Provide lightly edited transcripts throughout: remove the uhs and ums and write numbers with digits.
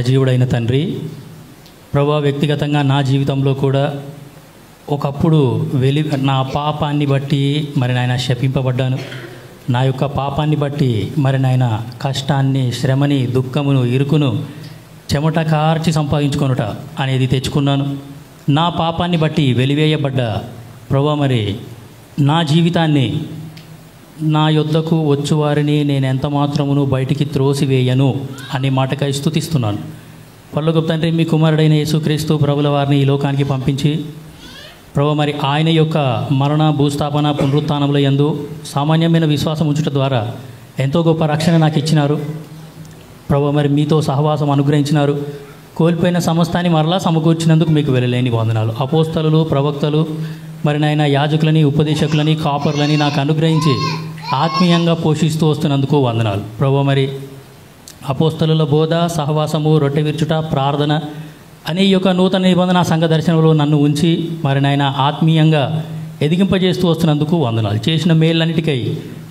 జీవుడైన తండ్రి, ప్రభువా, వ్యక్తిగతంగా నా జీవితంలో కూడా ఒకప్పుడు నా పాపాన్ని బట్టి మరి నాయన శపింపబడ్డాను. నా యొక్క పాపాన్ని బట్టి మరి నాయన కష్టాన్ని, శ్రమని, దుఃఖమును, ఇరుకును చెమట కార్చి సంపాదించుకొనుట అనేది తెచ్చుకున్నాను. నా పాపాన్ని బట్టి వెలివేయబడ్డ ప్రభువా, మరి నా జీవితాన్ని, నా యొద్దకు వచ్చువారిని నేను ఎంత మాత్రమును బయటికి త్రోసివేయను అనే మాటకై స్తుతిస్తున్నాను. పరలోకపు తండ్రి, మీ కుమారుడైన యేసుక్రీస్తు ప్రభుల వారిని ఈ లోకానికి పంపించి ప్రభువా, మరి ఆయన యొక్క మరణ, భూస్థాపన, పునరుత్థానముల యందు సామాన్యమైన విశ్వాసం ఉంచుట ద్వారా ఎంతో గొప్ప రక్షణ నాకు ఇచ్చినారు. ప్రభువా, మరి మీతో సహవాసం అనుగ్రహించినారు. కోల్పోయిన సమస్తాన్ని మరలా సమకూర్చినందుకు మీకు వెళ్ళలేని వందనాలు. అపోస్తలులు, ప్రవక్తలు, మరి నాయన యాజకులని, ఉపదేశకులని, కాపర్లని నాకు అనుగ్రహించి ఆత్మీయంగా పోషిస్తూ వస్తున్నందుకు వందనాలు. ప్రభువా, మరి అపోస్తలుల బోధ, సహవాసము, రొట్టె విరుచుట, ప్రార్థన అనే ఈ యొక్క నూతన నిబంధన సంఘ దర్శనంలో నన్ను ఉంచి మరి నాయన ఆత్మీయంగా ఎదిగింపజేస్తూ వస్తున్నందుకు వందనాలు. చేసిన మేళ్ళన్నిటికై,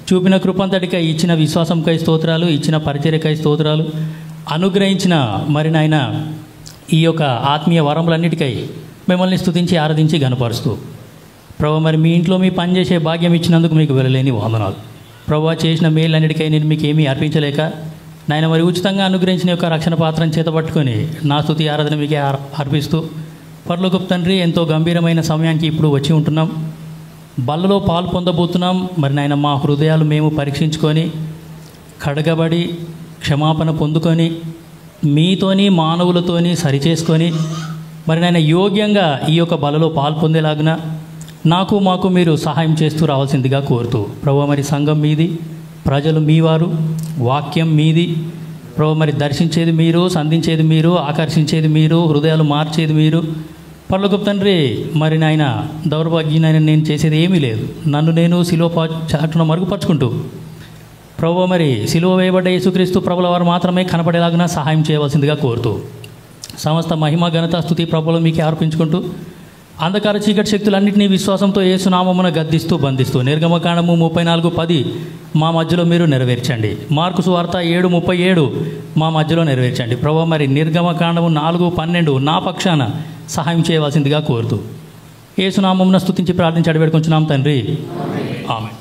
చూపిన కృపంతటికై, ఇచ్చిన విశ్వాసంకై స్తోత్రాలు, ఇచ్చిన పరిచర్యకై స్తోత్రాలు, అనుగ్రహించిన మరి నాయన ఈ యొక్క ఆత్మీయ వరములన్నిటికై మిమ్మల్ని స్తుతించి ఆరాధించి గణపరుస్తూ ప్రభువా, మరి మీ ఇంట్లో మీ పని చేసే భాగ్యం ఇచ్చినందుకు మీకు వెళ్ళలేని వందనాలు. ప్రభువా, చేసిన మేళ్ళన్నిటికై నేను మీకు ఏమీ అర్పించలేక నాయన మరి ఉచితంగా అనుగ్రహించిన యొక్క రక్షణ పాత్రను చేతపట్టుకొని నా స్తుతి ఆరాధన మీకే అర్పిస్తూ పరలోకపు తండ్రి, ఎంతో గంభీరమైన సమయానికి ఇప్పుడు వచ్చి ఉంటున్నాం. బల్లలో పాలు పొందబోతున్నాం. మరి నాయన మా హృదయాలు మేము పరీక్షించుకొని కడగబడి క్షమాపణ పొందుకొని మీతోని మానవులతోని సరిచేసుకొని మరి నాయన యోగ్యంగా ఈ యొక్క బలలో పాలు పొందేలాగున మాకు మీరు సహాయం చేస్తూ రావాల్సిందిగా కోరుతూ ప్రభువా, మరి సంఘం మీది, ప్రజలు మీవారు, వాక్యం మీది ప్రభువా, మరి దర్శించేది మీరు, సంధించేది మీరు, ఆకర్షించేది మీరు, హృదయాలు మార్చేది మీరు. పరలోకపు తండ్రి, మరి నాయన దౌర్భాగ్యనైనా నేను చేసేది ఏమీ లేదు. నన్ను నేను సిలువ చాటున మరుగుపరుచుకుంటూ ప్రభువా, మరి సిలువ వేయబడ్డ యేసుక్రీస్తు ప్రభుల వారు మాత్రమే కనపడేలాగా సహాయం చేయవలసిందిగా కోరుతూ సమస్త మహిమ, ఘనత, స్తుతి ప్రభువులు మీకే అర్పించుకుంటూ అంధకార చీకటి శక్తులన్నింటినీ విశ్వాసంతో యేసునామమున గద్దిస్తూ బంధిస్తూ నిర్గమకాండము 34:10 మా మధ్యలో మీరు నెరవేర్చండి. మార్కు సువార్త 7:37 మా మధ్యలో నెరవేర్చండి. ప్రభువా, మరి నిర్గమకాండము 4:12 నా పక్షాన సహాయం చేయవలసిందిగా కోరుతూ యేసునామమున స్తుతించి ప్రార్థించి అడివేడుకొంచున్నాం తండ్రి, ఆమేన్.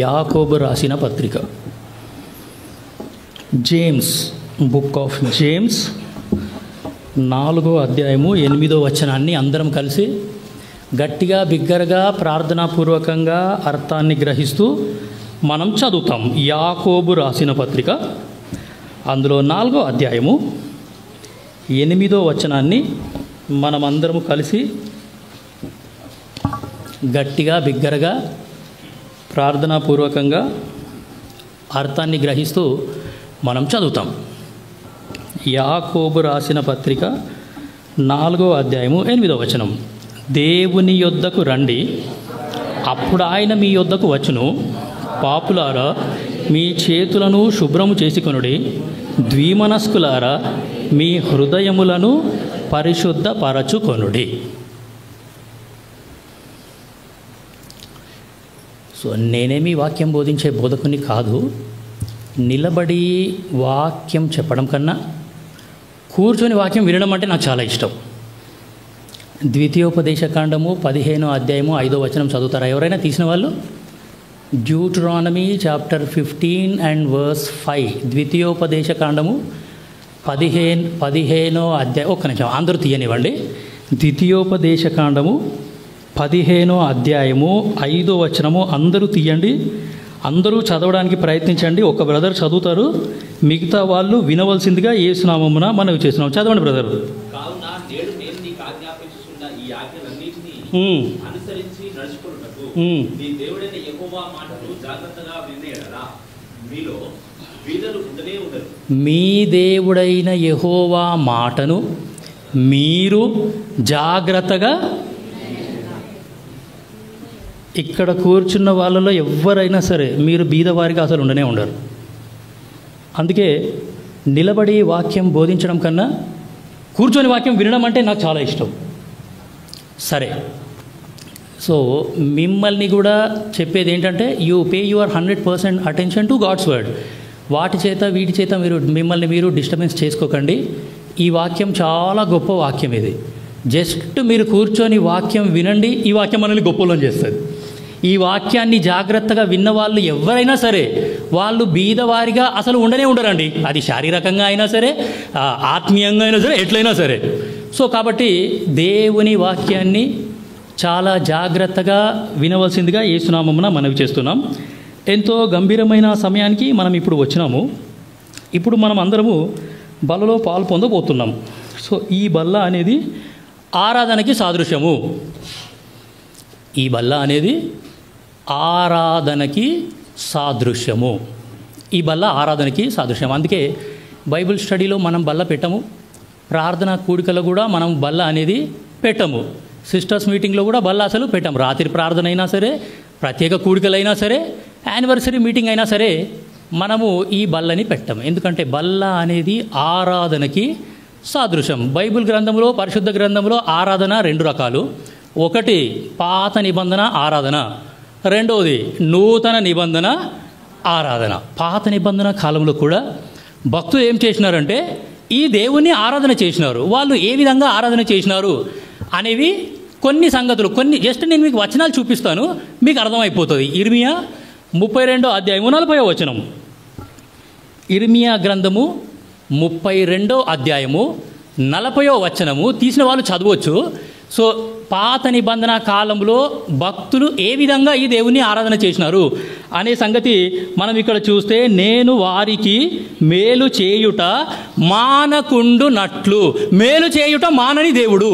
యాకోబు రాసిన పత్రిక, జేమ్స్, బుక్ ఆఫ్ జేమ్స్ 4వ అధ్యాయము 8వ వచనాన్ని అందరం కలిసి గట్టిగా, బిగ్గరగా, ప్రార్థనాపూర్వకంగా అర్థాన్ని గ్రహిస్తూ మనం చదువుతాం. యాకోబు రాసిన పత్రిక అందులో 4వ అధ్యాయము 8వ వచనాన్ని మనమందరము కలిసి గట్టిగా, బిగ్గరగా, ప్రార్థనాపూర్వకంగా అర్థాన్ని గ్రహిస్తూ మనం చదువుతాం. యాకోబు రాసిన పత్రిక 4వ అధ్యాయము 8వ వచనం. దేవుని యొద్దకు రండి, అప్పుడు ఆయన మీ యొద్దకు వచ్చును. పాపులారా, మీ చేతులను శుభ్రము చేసుకొనుడి. ద్విమనస్కులారా, మీ హృదయములను పరిశుద్ధపరచుకొనుడి. సో నేనేమి వాక్యం బోధించే బోధకుని కాదు. నిలబడి వాక్యం చెప్పడం కన్నా కూర్చొని వాక్యం వినడం అంటే నాకు చాలా ఇష్టం. ద్వితీయోపదేశకాండము 15వ అధ్యాయము 5వ వచనం చదువుతారా ఎవరైనా తీసిన వాళ్ళు? Deuteronomy chapter 15 and verse 5. ద్వితీయోపదేశకాండము 15వ అధ్యాయం. ఒక్క నిమిషం, అందరూ తీయనివ్వండి. ద్వితీయోపదేశకాండము 15వ అధ్యాయము 5వ వచనము అందరూ తీయండి. అందరూ చదవడానికి ప్రయత్నించండి. ఒక బ్రదర్ చదువుతారు, మిగతా వాళ్ళు వినవలసిందిగా యేసునామమున మనవి చేస్తున్నాం. చదవండి బ్రదర్. మీ దేవుడైన యెహోవా మాటను మీరు జాగ్రత్తగా. ఇక్కడ కూర్చున్న వాళ్ళలో ఎవరైనా సరే మీరు బీదవారిగా అసలు ఉండనే ఉండరు. అందుకే నిలబడి వాక్యం బోధించడం కన్నా కూర్చొని వాక్యం వినడం అంటే నాకు చాలా ఇష్టం. సరే, సో మిమ్మల్ని కూడా చెప్పేది ఏంటంటే you pay your 100% attention to God's word. వాటి చేత వీటి చేత మిమ్మల్ని మీరు డిస్టర్బెన్స్ చేసుకోకండి. ఈ వాక్యం చాలా గొప్ప వాక్యం. ఇది జస్ట్ మీరు కూర్చొని వాక్యం వినండి, ఈ వాక్యం మనల్ని గొప్పలను చేస్తుంది. ఈ వాక్యాన్ని జాగ్రత్తగా విన్న వాళ్ళు ఎవరైనా సరే వాళ్ళు బీదవారిగా అసలు ఉండరండి. అది శారీరకంగా అయినా సరే, ఆత్మీయంగా అయినా సరే, ఎట్లయినా సరే. సో కాబట్టి దేవుని వాక్యాన్ని చాలా జాగ్రత్తగా వినవలసిందిగా యేసునామమున మనవి చేస్తున్నాం. ఎంతో గంభీరమైన సమయానికి మనం ఇప్పుడు వచ్చినాము. ఇప్పుడు మనం అందరము బల్లలో పాలు పొందబోతున్నాం. సో ఈ బల్ల అనేది ఆరాధనకి సాదృశ్యము. ఈ బల్ల అనేది ఆరాధనకి సాదృశ్యము. ఈ బల్ల ఆరాధనకి సాదృశ్యం. అందుకే బైబిల్ స్టడీలో మనం బల్ల పెట్టము, ప్రార్థన కూడికలో కూడా మనం బల్ల అనేది పెట్టము, సిస్టర్స్ మీటింగ్లో కూడా బల్ల అసలు పెట్టాము. రాత్రి ప్రార్థన అయినా సరే, ప్రత్యేక కూడికలైనా సరే, యానివర్సరీ మీటింగ్ అయినా సరే మనము ఈ బల్లని పెట్టాము. ఎందుకంటే బల్ల అనేది ఆరాధనకి సాదృశ్యం. బైబిల్ గ్రంథంలో, పరిశుద్ధ గ్రంథంలో ఆరాధన 2 రకాలు. ఒకటి పాత నిబంధన ఆరాధన, రెండవది నూతన నిబంధన ఆరాధన. పాత నిబంధన కాలంలో కూడా భక్తులు ఏం చేసినారంటే ఈ దేవుణ్ణి ఆరాధన చేసినారు. వాళ్ళు ఏ విధంగా ఆరాధన చేసినారు అనేవి కొన్ని సంగతులు, కొన్ని జస్ట్ నేను మీకు వచనాలు చూపిస్తాను, మీకు అర్థమైపోతుంది. ఇర్మియా 32వ అధ్యాయము 40వ వచనం. ఇర్మియా గ్రంథము 32వ అధ్యాయము 40వ వచనము తీసిన వాళ్ళు చదవచ్చు. సో పాత నిబంధన కాలంలో భక్తులు ఏ విధంగా ఈ దేవుని ఆరాధన చేసినారు అనే సంగతి మనం ఇక్కడ చూస్తే, నేను వారికి మేలు చేయుట మానకుండునట్లు. మేలు చేయుట మానని దేవుడు.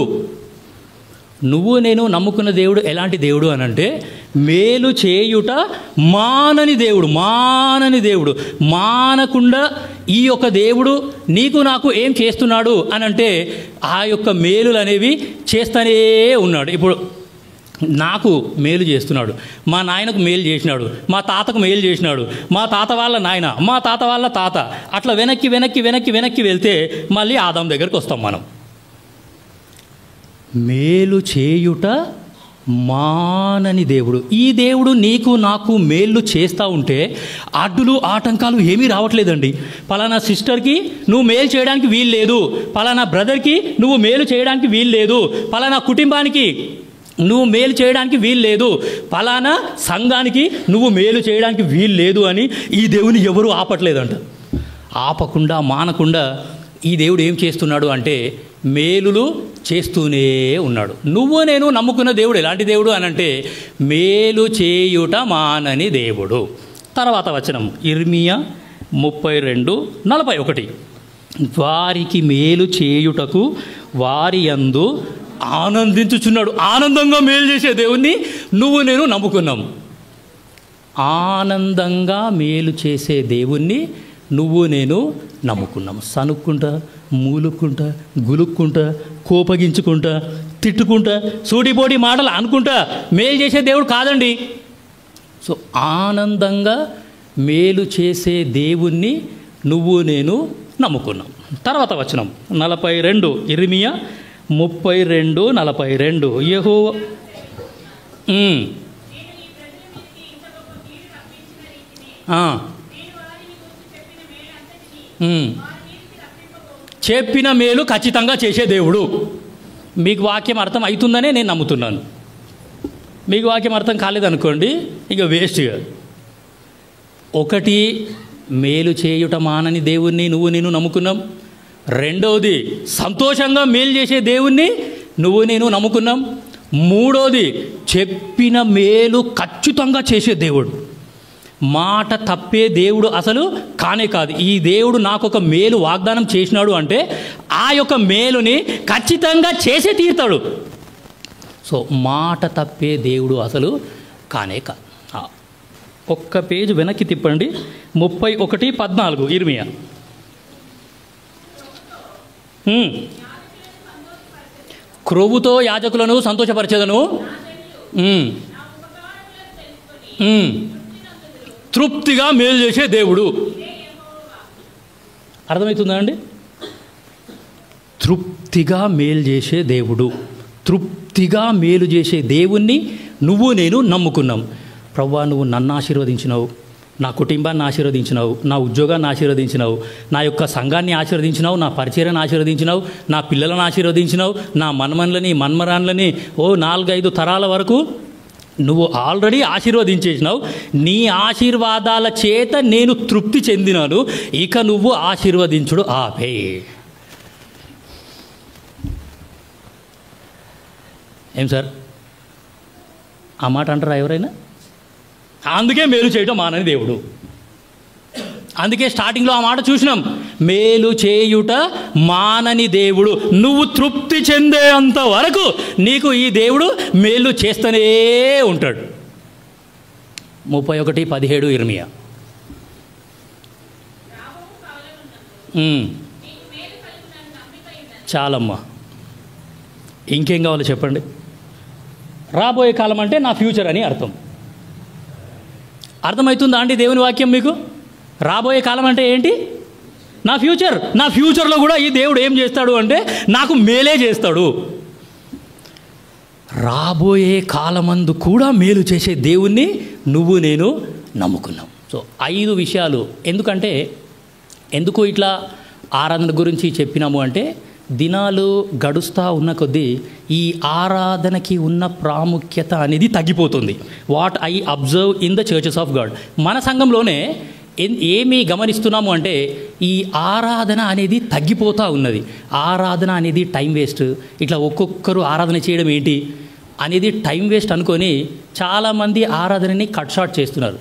నువ్వు నేను నమ్ముకున్న దేవుడు ఎలాంటి దేవుడు అని అంటే మేలు చేయుట మానని దేవుడు. మానని దేవుడు, మానకుండా ఈ యొక్క దేవుడు నీకు నాకు ఏం చేస్తున్నాడు అని అంటే ఆ యొక్క మేలులు అనేవి చేస్తూనే ఉన్నాడు. ఇప్పుడు నాకు మేలు చేస్తున్నాడు, మా నాయనకు మేలు చేసినాడు, మా తాతకు మేలు చేసినాడు, మా తాత వాళ్ళ నాయన, మా తాత వాళ్ళ తాత, అట్లా వెనక్కి వెనక్కి వెనక్కి వెనక్కి వెళ్తే మళ్ళీ ఆదాం దగ్గరికి వస్తాం మనం. మేలు చేయుట మానని దేవుడు. ఈ దేవుడు నీకు నాకు మేలు చేస్తూ ఉంటే అడ్డులు ఆటంకాలు ఏమీ రావట్లేదండి. పలానా సిస్టర్కి నువ్వు మేలు చేయడానికి వీలు లేదు, పలానా బ్రదర్కి నువ్వు మేలు చేయడానికి వీలు లేదు, పలానా కుటుంబానికి నువ్వు మేలు చేయడానికి వీలు లేదు, పలానా సంఘానికి నువ్వు మేలు చేయడానికి వీలు లేదు అని ఈ దేవుని ఎవరూ ఆపట్లేదంట. ఆపకుండా మానకుండా ఈ దేవుడు ఏం చేస్తున్నాడు అంటే మేలులు చేస్తూనే ఉన్నాడు. నువ్వు నేను నమ్ముకున్న దేవుడు ఎలాంటి దేవుడు అని అంటే మేలు చేయుట మానని దేవుడు. తర్వాత వచనం ఇర్మియా 32:41. వారికి మేలు చేయుటకు వారి యందు ఆనందించుచున్నాడు. ఆనందంగా మేలు చేసే దేవుణ్ణి నువ్వు నేను నమ్ముకున్నాం. ఆనందంగా మేలు చేసే దేవుణ్ణి నువ్వు నేను నమ్ముకున్నాం. సనుక్కుంటా, మూలుక్కుంటా, గులుక్కుంటా, కోపగించుకుంటా, తిట్టుకుంటా, సూటిపోటి మాటలు అనుకుంటా మేలు చేసే దేవుడు కాదండి. సో ఆనందంగా మేలు చేసే దేవుణ్ణి నువ్వు నేను నమ్ముకున్నాం. తర్వాత వచనం 42, ఇర్మియా 32:42. యెహోవా చెప్పిన మేలు ఖచ్చితంగా చేసే దేవుడు. మీకు వాక్యం అర్థం అవుతుందనే నేను నమ్ముతున్నాను. మీకు వాక్యం అర్థం కాలేదనుకోండి ఇక వేస్ట్గా. ఒకటి మేలు చేయుట మానని దేవుణ్ణి నువ్వు నేను నమ్ముకున్నాం. రెండవది సంతోషంగా మేలు చేసే దేవుణ్ణి నువ్వు నేను నమ్ముకున్నాం. మూడోది చెప్పిన మేలు ఖచ్చితంగా చేసే దేవుడు. మాట తప్పే దేవుడు అసలు కానే కాదు. ఈ దేవుడు నాకు ఒక మేలు వాగ్దానం చేసినాడు అంటే ఆ యొక్క మేలుని ఖచ్చితంగా చేసే తీరుతాడు. సో మాట తప్పే దేవుడు అసలు కానే కాదు. ఒక్క పేజ్ వెనక్కి తిప్పండి. 31:14 ఇర్మియా. క్రొవ్వుతో యాజకులను సంతోషపరచెదను, తృప్తిగా మేలు చేసే దేవుడు. అర్థమవుతుందా అండి? తృప్తిగా మేలు చేసే దేవుడు. తృప్తిగా మేలు చేసే దేవుణ్ణి నువ్వు నేను నమ్ముకున్నాం. ప్రభువా, నువ్వు నన్ను ఆశీర్వదించినావు, నా కుటుంబాన్ని ఆశీర్వదించినావు, నా ఉద్యోగాన్ని ఆశీర్వదించినావు, నా యొక్క సంఘాన్ని ఆశీర్వదించినావు, నా పరిచర్యను ఆశీర్వదించినావు, నా పిల్లలను ఆశీర్వదించినావు, నా మన్మన్లని మన్మరాన్లని 4-5 తరాల వరకు నువ్వు ఆల్రెడీ ఆశీర్వదించేసినావు. నీ ఆశీర్వాదాల చేత నేను తృప్తి చెందినాను. ఇక నువ్వు ఆశీర్వదించుడు ఆపే. ఏం సార్, ఆ మాట అంటారా ఎవరైనా? అందుకే మేలు చేయటం మానని దేవుడు. అందుకే స్టార్టింగ్లో ఆ మాట చూసినాం, మేలు చేయుట మానని దేవుడు. నువ్వు తృప్తి చెందేంత వరకు నీకు ఈ దేవుడు మేలు చేస్తూనే ఉంటాడు. 31:17 ఇర్మియా. చాలమ్మా, ఇంకేం కావాలో చెప్పండి. రాబోయే కాలం అంటే నా ఫ్యూచర్ అని అర్థమవుతుందా అండి దేవుని వాక్యం మీకు? రాబోయే కాలం అంటే ఏంటి? నా ఫ్యూచర్. నా ఫ్యూచర్లో కూడా ఈ దేవుడు ఏం చేస్తాడు అంటే నాకు మేలే చేస్తాడు. రాబోయే కాలమందు కూడా మేలు చేసే దేవుణ్ణి నువ్వు నేను నమ్ముకున్నాం. సో 5 విషయాలు. ఎందుకు ఇట్లా ఆరాధన గురించి చెప్పినాము అంటే, దినాలు గడుస్తూ ఉన్న కొద్దీ ఈ ఆరాధనకి ఉన్న ప్రాముఖ్యత అనేది తగ్గిపోతుంది. What I observe in the churches of God. మన సంఘంలోనే ఏమి గమనిస్తున్నాము అంటే, ఈ ఆరాధన అనేది తగ్గిపోతూ ఉన్నది. ఆరాధన అనేది టైం వేస్ట్. ఇట్లా ఒక్కొక్కరు ఆరాధన చేయడం ఏంటి అనేది టైం వేస్ట్ అనుకొని చాలామంది ఆరాధనని కట్ షార్ట్ చేస్తున్నారు.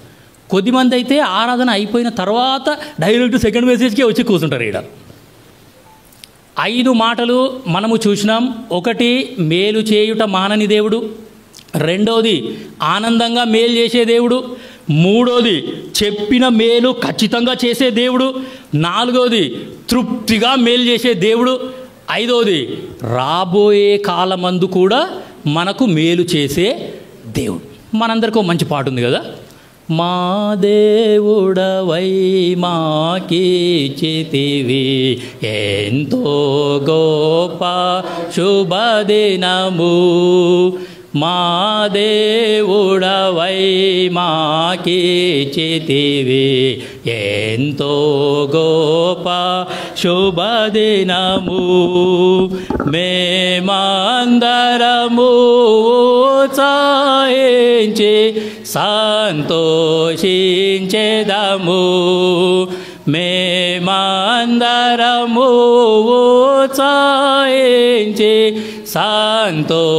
కొద్దిమంది అయితే ఆరాధన అయిపోయిన తర్వాత డైరెక్ట్ సెకండ్ మెసేజ్కే వచ్చి కూర్చుంటారు. ఇక్కడ 5 మాటలు మనము చూసినాం. 1, మేలు చేయుట మానని దేవుడు. 2, ఆనందంగా మేలు చేసే దేవుడు. 3, చెప్పిన మేలు ఖచ్చితంగా చేసే దేవుడు. 4, తృప్తిగా మేలు చేసే దేవుడు. 5, రాబోయే కాలమందు కూడా మనకు మేలు చేసే దేవుడు. మనందరికీ మంచి పాట ఉంది కదా, మా దేవుడవై మాకిచ్చితివి ఎంతో గొప్ప శుభదినము. మా దేవుడవై మాకిచ్చితివి ఎంతో గొప్ప శుభదినము. మేమందరము ఉత్సాహించి సంతోషించెదము. మేమందరము ఉత్సాహించి సంతోషించెదము.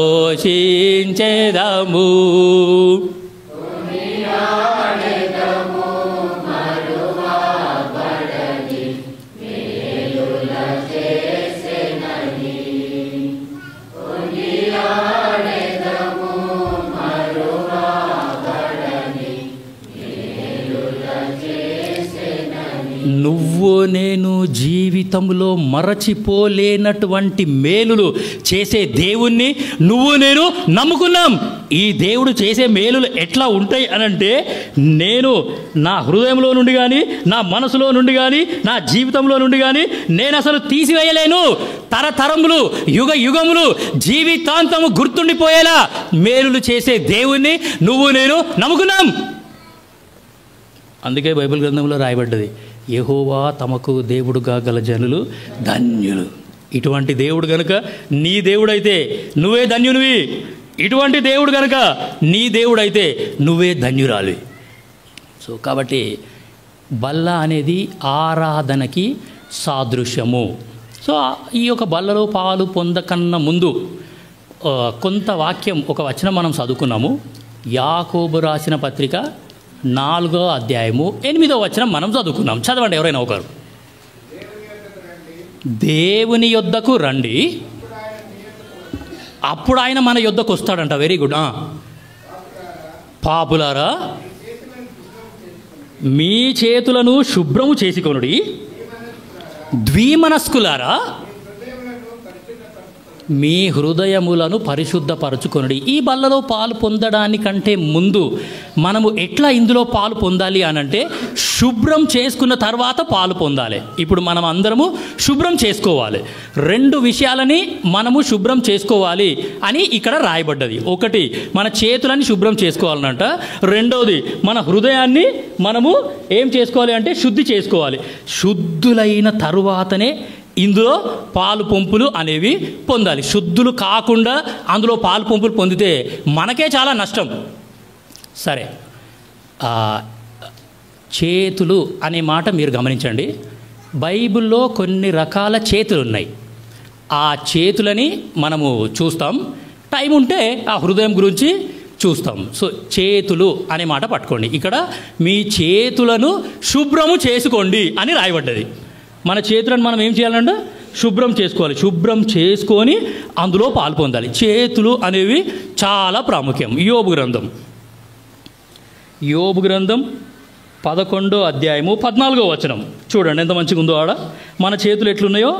నువ్వు నేను జీవితంలో మరచిపోలేనటువంటి మేలులు చేసే దేవుణ్ణి నువ్వు నేను నమ్ముకున్నాం. ఈ దేవుడు చేసే మేలులు ఎట్లా ఉంటాయి అనంటే, నేను నా హృదయంలో నుండి కానీ, నా మనసులో నుండి కానీ, నా జీవితంలో నుండి కానీ నేను అసలు తీసివేయలేను. తరతరములు, యుగ యుగములు, జీవితాంతము గుర్తుండిపోయేలా మేలులు చేసే దేవుణ్ణి నువ్వు నేను నమ్ముకున్నాం. అందుకే బైబిల్ గ్రంథంలో రాయబడ్డది, యెహోవా తమకు దేవుడుగా గల జనులు ధన్యులు. ఇటువంటి దేవుడు గనుక నీ దేవుడైతే నువ్వే ధన్యునివి. ఇటువంటి దేవుడు గనుక నీ దేవుడైతే నువ్వే ధన్యురాలివి. సో కాబట్టి బల్ల అనేది ఆరాధనకి సాదృశ్యము. సో ఈ యొక్క బల్లలో పాలు పొందకన్నా ముందు కొంత వాక్యం, ఒక వచనం మనం చదువుకున్నాము. యాకోబు రాసిన పత్రిక 4వ అధ్యాయము 8వ వచనం మనం చదువుకున్నాం. చదవండి ఎవరైనా ఒకరు. దేవుని యొద్దకు రండి, అప్పుడు ఆయన మన యొద్దకు వస్తాడంట. Very good. పాపులారా, మీ చేతులను శుభ్రము చేసుకొనుడి, ద్విమనస్కులారా మీ హృదయములను పరిశుద్ధపరచుకొనుడి. ఈ బల్లలో పాలు పొందడానికంటే ముందు మనము ఎట్లా ఇందులో పాలు పొందాలి అనంటే శుభ్రం చేసుకున్న తర్వాత పాలు పొందాలి. ఇప్పుడు మనం అందరము శుభ్రం చేసుకోవాలి. 2 విషయాలని మనము శుభ్రం చేసుకోవాలి అని ఇక్కడ రాయబడ్డది. ఒకటి, మన చేతులని శుభ్రం చేసుకోవాలనంట. రెండవది, మన హృదయాన్ని మనము ఏం చేసుకోవాలి అంటే శుద్ధి చేసుకోవాలి. శుద్ధులైన తరువాతనే ఇందులో పాలు పంపులు అనేవి పొందాలి. శుద్ధులు కాకుండా అందులో పాలు పంపులు పొందితే మనకే చాలా నష్టం. సరే, చేతులు అనే మాట మీరు గమనించండి. బైబిల్లో కొన్ని రకాల చేతులు ఉన్నాయి. ఆ చేతులని మనము చూస్తాం. టైం ఉంటే ఆ హృదయం గురించి చూస్తాం. సో చేతులు అనే మాట పట్టుకోండి. ఇక్కడ మీ చేతులను శుభ్రము చేసుకోండి అని రాయబడ్డది. మన చేతులను మనం ఏం చేయాలంటే శుభ్రం చేసుకోవాలి. శుభ్రం చేసుకొని అందులో పాలు పొందాలి. చేతులు అనేవి చాలా ప్రాముఖ్యం. యోబు గ్రంథం 11వ అధ్యాయము 14వ వచనం చూడండి ఎంత మంచిగా ఉందో. ఆడ మన చేతులు ఎట్లున్నాయో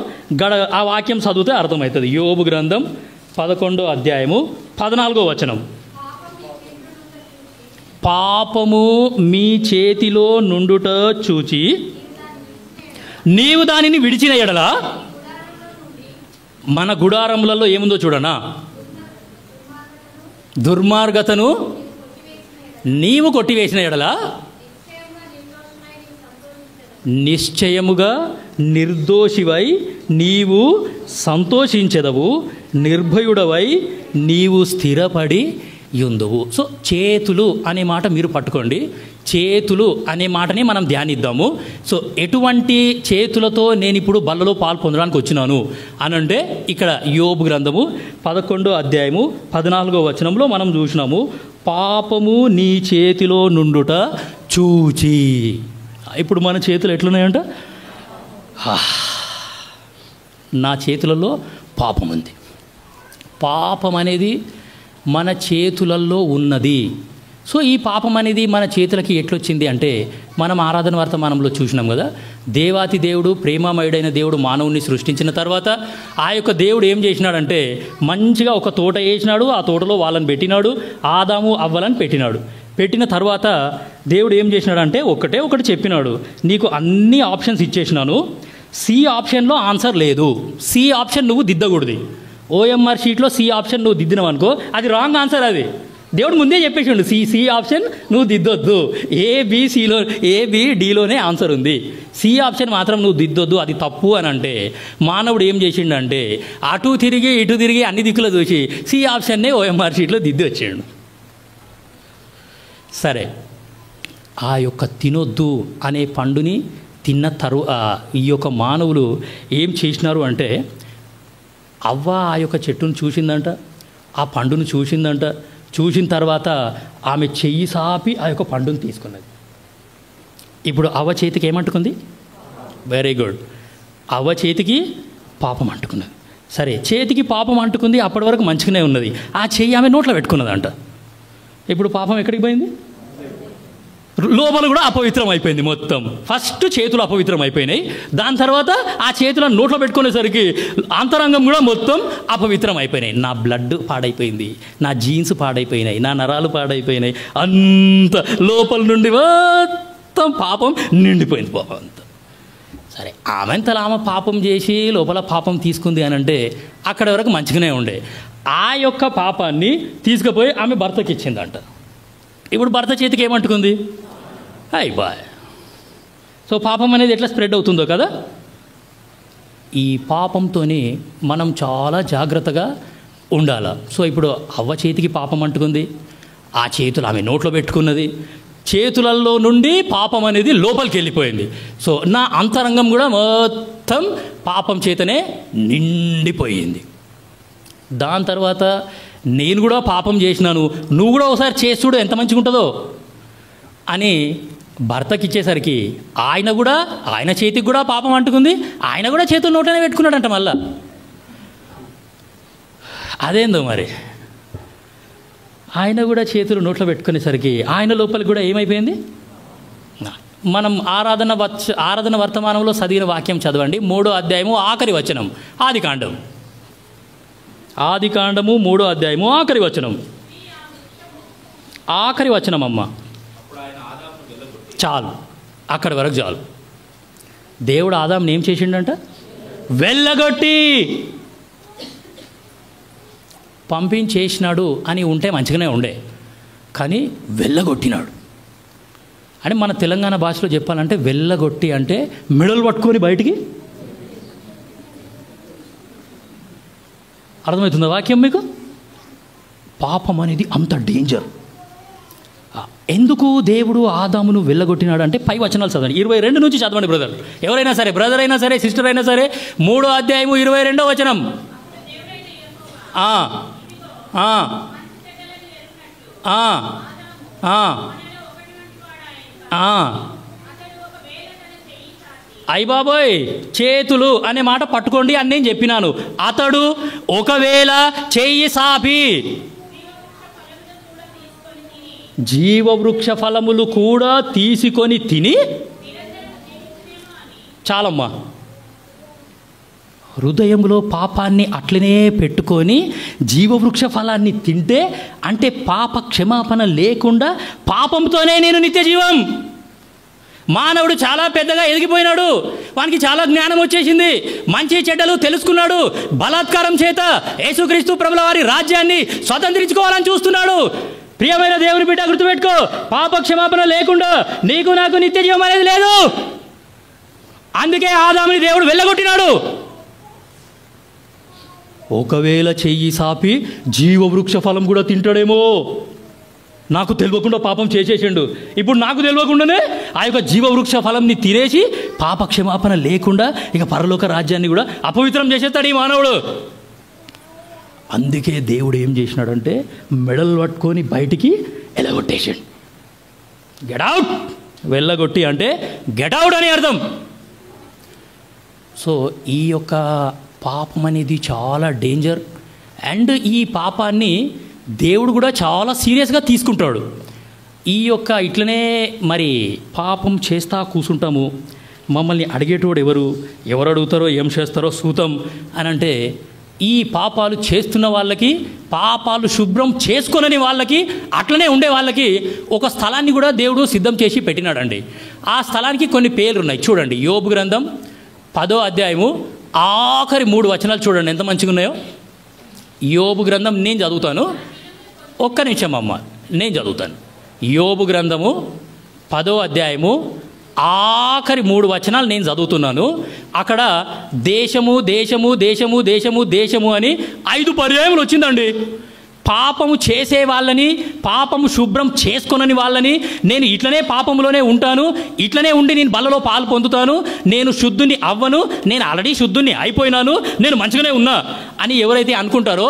ఆ వాక్యం చదివితే అర్థమవుతుంది. యోబు గ్రంథం 11వ అధ్యాయము 14వ వచనం. పాపము మీ చేతిలో నుండుట చూచి నీవు దానిని విడిచిన ఎడల, మన గుడారములలో ఏముందో చూడనా, దుర్మార్గతను నీవు కొట్టివేసిన ఎడల నిశ్చయముగా నిర్దోషివై నీవు సంతోషించెదవు, నిర్భయుడవై నీవు స్థిరపడి యుందువు. సో చేతులు అనే మాట మీరు పట్టుకోండి. చేతులు అనే మాటని మనం ధ్యానిద్దాము. సో ఎటువంటి చేతులతో నేను ఇప్పుడు బల్లలో పాలు పొందడానికి వచ్చినాను అనంటే ఇక్కడ యోబు గ్రంథము 11వ అధ్యాయము 14వ వచనంలో మనం చూసినాము, పాపము నీ చేతిలో నుండుట చూచి. ఇప్పుడు మన చేతులు ఎట్లున్నాయంట, నా చేతులలో పాపం ఉంది. పాపం అనేది మన చేతులలో ఉన్నది. సో ఈ పాపం అనేది మన చేతులకి ఎట్లొచ్చింది అంటే మనం ఆరాధన వర్తమానంలో చూసినాం కదా. దేవాతి దేవుడు, ప్రేమమయుడైన దేవుడు మానవుని సృష్టించిన తర్వాత ఆ యొక్క దేవుడు ఏం చేసినాడంటే మంచిగా ఒక తోట వేసినాడు. ఆ తోటలో వాళ్ళని పెట్టినాడు, ఆదాము అవ్వలని పెట్టినాడు. పెట్టిన తర్వాత దేవుడు ఏం చేసినాడంటే ఒకటి చెప్పినాడు, నీకు అన్ని ఆప్షన్స్ ఇచ్చేసినాను, సి ఆప్షన్లో ఆన్సర్ లేదు, సి ఆప్షన్ నువ్వు దిద్దకూడదు. ఓఎంఆర్ షీట్లో సి ఆప్షన్ నువ్వు దిద్దినావు అనుకో, అది రాంగ్ ఆన్సర్. అది దేవుడు ముందే చెప్పేసిండు, సి ఆప్షన్ నువ్వు దిద్దొద్దు, ఏబిడిలోనే ఆన్సర్ ఉంది, సి ఆప్షన్ మాత్రం నువ్వు దిద్దొద్దు, అది తప్పు అని అంటే మానవుడు ఏం చేసిండంటే అటు తిరిగి ఇటు తిరిగి అన్ని దిక్కులు చూసి సి ఆప్షన్నే ఓఎంఆర్ షీట్లో దిద్ది వచ్చాడు. సరే, ఆ యొక్క తినొద్దు అనే పండుని తిన్న ఈ యొక్క మానవులు ఏం చేసినారు అంటే అవ్వ ఆ యొక్క చెట్టును చూసిందంట, ఆ పండును చూసిందంట. చూసిన తర్వాత ఆమె చెయ్యి సాపి ఆ యొక్క పండును తీసుకున్నది. ఇప్పుడు అవ్వ చేతికి ఏమంటుకుంది? వెరీ గుడ్, అవ్వ చేతికి పాపం అంటుకున్నది. సరే, చేతికి పాపం అంటుకుంది, అప్పటి వరకు మంచిగానే ఉన్నది. ఆ చెయ్యి ఆమె నోట్లో పెట్టుకున్నదంట. ఇప్పుడు పాపం ఎక్కడికి పోయింది? లోపల కూడా అపవిత్రం అయిపోయింది మొత్తం. ఫస్ట్ చేతులు అపవిత్రం అయిపోయినాయి, దాని తర్వాత ఆ చేతులను నోట్లో పెట్టుకునేసరికి అంతరంగం కూడా మొత్తం అపవిత్రం అయిపోయినాయి. నా బ్లడ్ పాడైపోయింది, నా జీన్స్ పాడైపోయినాయి, నా నరాలు పాడైపోయినాయి, అంత లోపల నుండి మొత్తం పాపం నిండిపోయింది పాపం అంతా. సరే, ఆమెంతలా ఆమె పాపం చేసి లోపల పాపం తీసుకుంది అని అంటే అక్కడి వరకు మంచిగానే ఉండే. ఆ యొక్క పాపాన్ని తీసుకుపోయి ఆమె భర్తకి ఇచ్చిందంట. ఇప్పుడు భర్త చేతికి ఏమంటుకుంది? అయ్ బాయ్. సో పాపం అనేది ఎట్లా స్ప్రెడ్ అవుతుందో కదా. ఈ పాపంతోనే మనం చాలా జాగ్రత్తగా ఉండాలి. సో ఇప్పుడు అవ్వ చేతికి పాపం అంటుకుంది, ఆ చేతులు ఆమె నోట్లో పెట్టుకున్నది, చేతులలో నుండి పాపం అనేది లోపలికి వెళ్ళిపోయింది. సో నా అంతరంగం కూడా మొత్తం పాపం చేతనే నిండిపోయింది. దాని తర్వాత నేను కూడా పాపం చేసినాను, నువ్వు కూడా ఒకసారి చేసి చూడు ఎంత మంచిగా ఉంటుందో అని భర్తకి ఇచ్చేసరికి ఆయన చేతికి కూడా పాపం అంటుకుంది, ఆయన కూడా చేతులు నోట్లోనే పెట్టుకున్నాడంట. మళ్ళా అదేందో మరి, ఆయన కూడా చేతులు నోట్లో పెట్టుకునేసరికి ఆయన లోపలికి కూడా ఏమైపోయింది? మనం ఆరాధన వర్తమానంలో చదివిన వాక్యం చదవండి, 3వ అధ్యాయము ఆఖరి వచనం, ఆదికాండం. ఆదికాండము 3వ అధ్యాయము ఆఖరి వచనం అమ్మ. చాలు, అక్కడి వరకు చాలు. దేవుడు ఆదాంని ఏం చేసిండంట? వెళ్ళగొట్టి పంపించేసినాడు అని ఉంటే మంచిగానే ఉండే, కానీ వెళ్ళగొట్టినాడు. అని మన తెలంగాణ భాషలో చెప్పాలంటే వెళ్ళగొట్టి అంటే మెడలు పట్టుకొని బయటికి. అర్థమవుతుందా వాక్యం మీకు? పాపం అనేది అంత డేంజర్. ఎందుకు దేవుడు ఆదామును వెళ్ళగొట్టినాడు అంటే పై వచనాలు చదవండి, 22 నుంచి చదవండి బ్రదర్. ఎవరైనా సరే, బ్రదర్ అయినా సరే, సిస్టర్ అయినా సరే, 3వ అధ్యాయము 22వ వచనం. అయ్య బాబోయ్, చేతులు అనే మాట పట్టుకోండి అని నేను చెప్పినాను. అతడు ఒకవేళ చెయ్యి సాపి జీవవృక్ష ఫలములు కూడా తీసుకొని తిని. చాలమ్మా, హృదయంలో పాపాన్ని అట్లనే పెట్టుకొని జీవవృక్ష ఫలాన్ని తింటే అంటే పాప క్షమాపణ లేకుండా పాపంతోనే నేను నిత్య జీవం. మానవుడు చాలా పెద్దగా ఎదిగిపోయినాడు, వానికి చాలా జ్ఞానం వచ్చేసింది, మంచి చెడ్డలు తెలుసుకున్నాడు, బలాత్కారం చేత యేసుక్రీస్తు ప్రభుల వారి రాజ్యాన్ని స్వతంత్రించుకోవాలని చూస్తున్నాడు. ప్రియమైన దేవుని బిడ్డ, గుర్తుపెట్టుకో, పాప క్షమాపణ లేకుండా నీకు నాకు నిత్య జీవం అనేది లేదు. అందుకే ఆదాముని దేవుడు వెళ్ళగొట్టినాడు. ఒకవేళ చెయ్యి సాపి జీవవృక్ష ఫలం కూడా తింటాడేమో, నాకు తెలియకుండా పాపం చేసేసిండు. ఇప్పుడు నాకు తెలియకుండానే ఆ యొక్క జీవవృక్ష ఫలంని తినేసి పాప క్షమాపణ లేకుండా ఇక పరలోక రాజ్యాన్ని కూడా అపవిత్రం చేసేస్తాడు ఈ మానవుడు. అందుకే దేవుడు ఏం చేసినాడంటే మెడలు పట్టుకొని బయటికి ఎలగొట్టేసాడు. గెట్అవుట్. వెళ్ళగొట్టి అంటే గెట్అవుట్ అని అర్థం. సో ఈ యొక్క పాపం అనేది చాలా డేంజర్. అండ్ ఈ పాపాన్ని దేవుడు కూడా చాలా సీరియస్గా తీసుకుంటాడు. ఈ యొక్క ఇట్లనే మరి పాపం చేస్తా కూర్చుంటాము, మమ్మల్ని అడిగేటోడు ఎవరు అడుగుతారో ఏం చేస్తారో సూతం అని అంటే, ఈ పాపాలు చేస్తున్న వాళ్ళకి, పాపాలు శుభ్రం చేసుకొనని వాళ్ళకి, అట్లనే ఉండే వాళ్ళకి ఒక స్థలాన్ని కూడా దేవుడు సిద్ధం చేసి పెట్టినాడండి. ఆ స్థలానికి కొన్ని పేర్లు ఉన్నాయి. చూడండి, యోబు గ్రంథం 10వ అధ్యాయము ఆఖరి 3 వచనాలు చూడండి ఎంత మంచిగా ఉన్నాయో. యోబు గ్రంథం నేను చదువుతాను, ఒక్క నిమిషం అమ్మ, నేను చదువుతాను. యోబు గ్రంథము 10వ అధ్యాయము ఆఖరి 3 వచనాలు నేను చదువుతున్నాను. అక్కడ దేశము దేశము దేశము దేశము దేశము అని 5 పర్యాయములు వచ్చిందండి. పాపము చేసే వాళ్ళని, పాపము శుభ్రం చేసుకొనని వాళ్ళని, నేను ఇట్లనే పాపములోనే ఉంటాను, ఇట్లనే ఉండి నేను బల్లలో పాలు పొందుతాను, నేను శుద్ధుని అవ్వను, నేను ఆల్రెడీ శుద్ధుని అయిపోయినాను, నేను మంచిగానే ఉన్నా అని ఎవరైతే అనుకుంటారో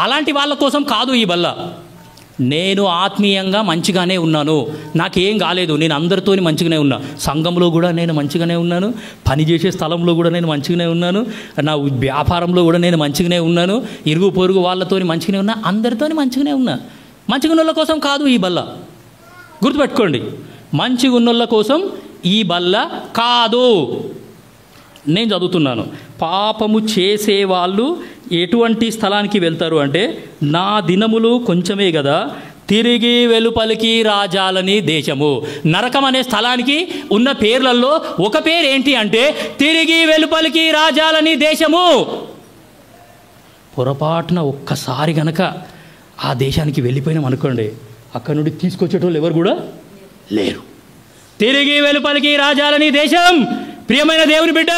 అలాంటి వాళ్ళ కోసం కాదు ఈ బల్ల. నేను ఆత్మీయంగా మంచిగానే ఉన్నాను, నాకేం కాలేదు, నేను అందరితోని మంచిగానే ఉన్నా, సంఘంలో కూడా నేను మంచిగానే ఉన్నాను, పనిచేసే స్థలంలో కూడా నేను మంచిగానే ఉన్నాను, నా వ్యాపారంలో కూడా నేను మంచిగానే ఉన్నాను, ఇరుగు పొరుగు వాళ్ళతోని మంచిగానే ఉన్నా, అందరితోని మంచిగానే ఉన్నా. మంచిగా ఉన్నోళ్ళ కోసం కాదు ఈ బల్ల, గుర్తుపెట్టుకోండి. మంచిగా ఉన్నోళ్ళ కోసం ఈ బల్ల కాదు. నేను చదువుతున్నాను. పాపము చేసేవాళ్ళు ఎటువంటి స్థలానికి వెళ్తారు అంటే, నా దినములు కొంచెమే కదా, తిరిగి వెలుపలికి రాజాలని దేశము. నరకం అనే స్థలానికి ఉన్న పేర్లలో ఒక పేరు ఏంటి అంటే తిరిగి వెలుపలికి రాజాలని దేశము. పొరపాటున ఒక్కసారి గనక ఆ దేశానికి వెళ్ళిపోయినాం అనుకోండి, అక్కడ నుండి తీసుకొచ్చేటోళ్ళు ఎవరు కూడా లేరు. తిరిగి వెలుపలికి రాజాలని దేశం. ప్రియమైన దేవుని బిడ్డ,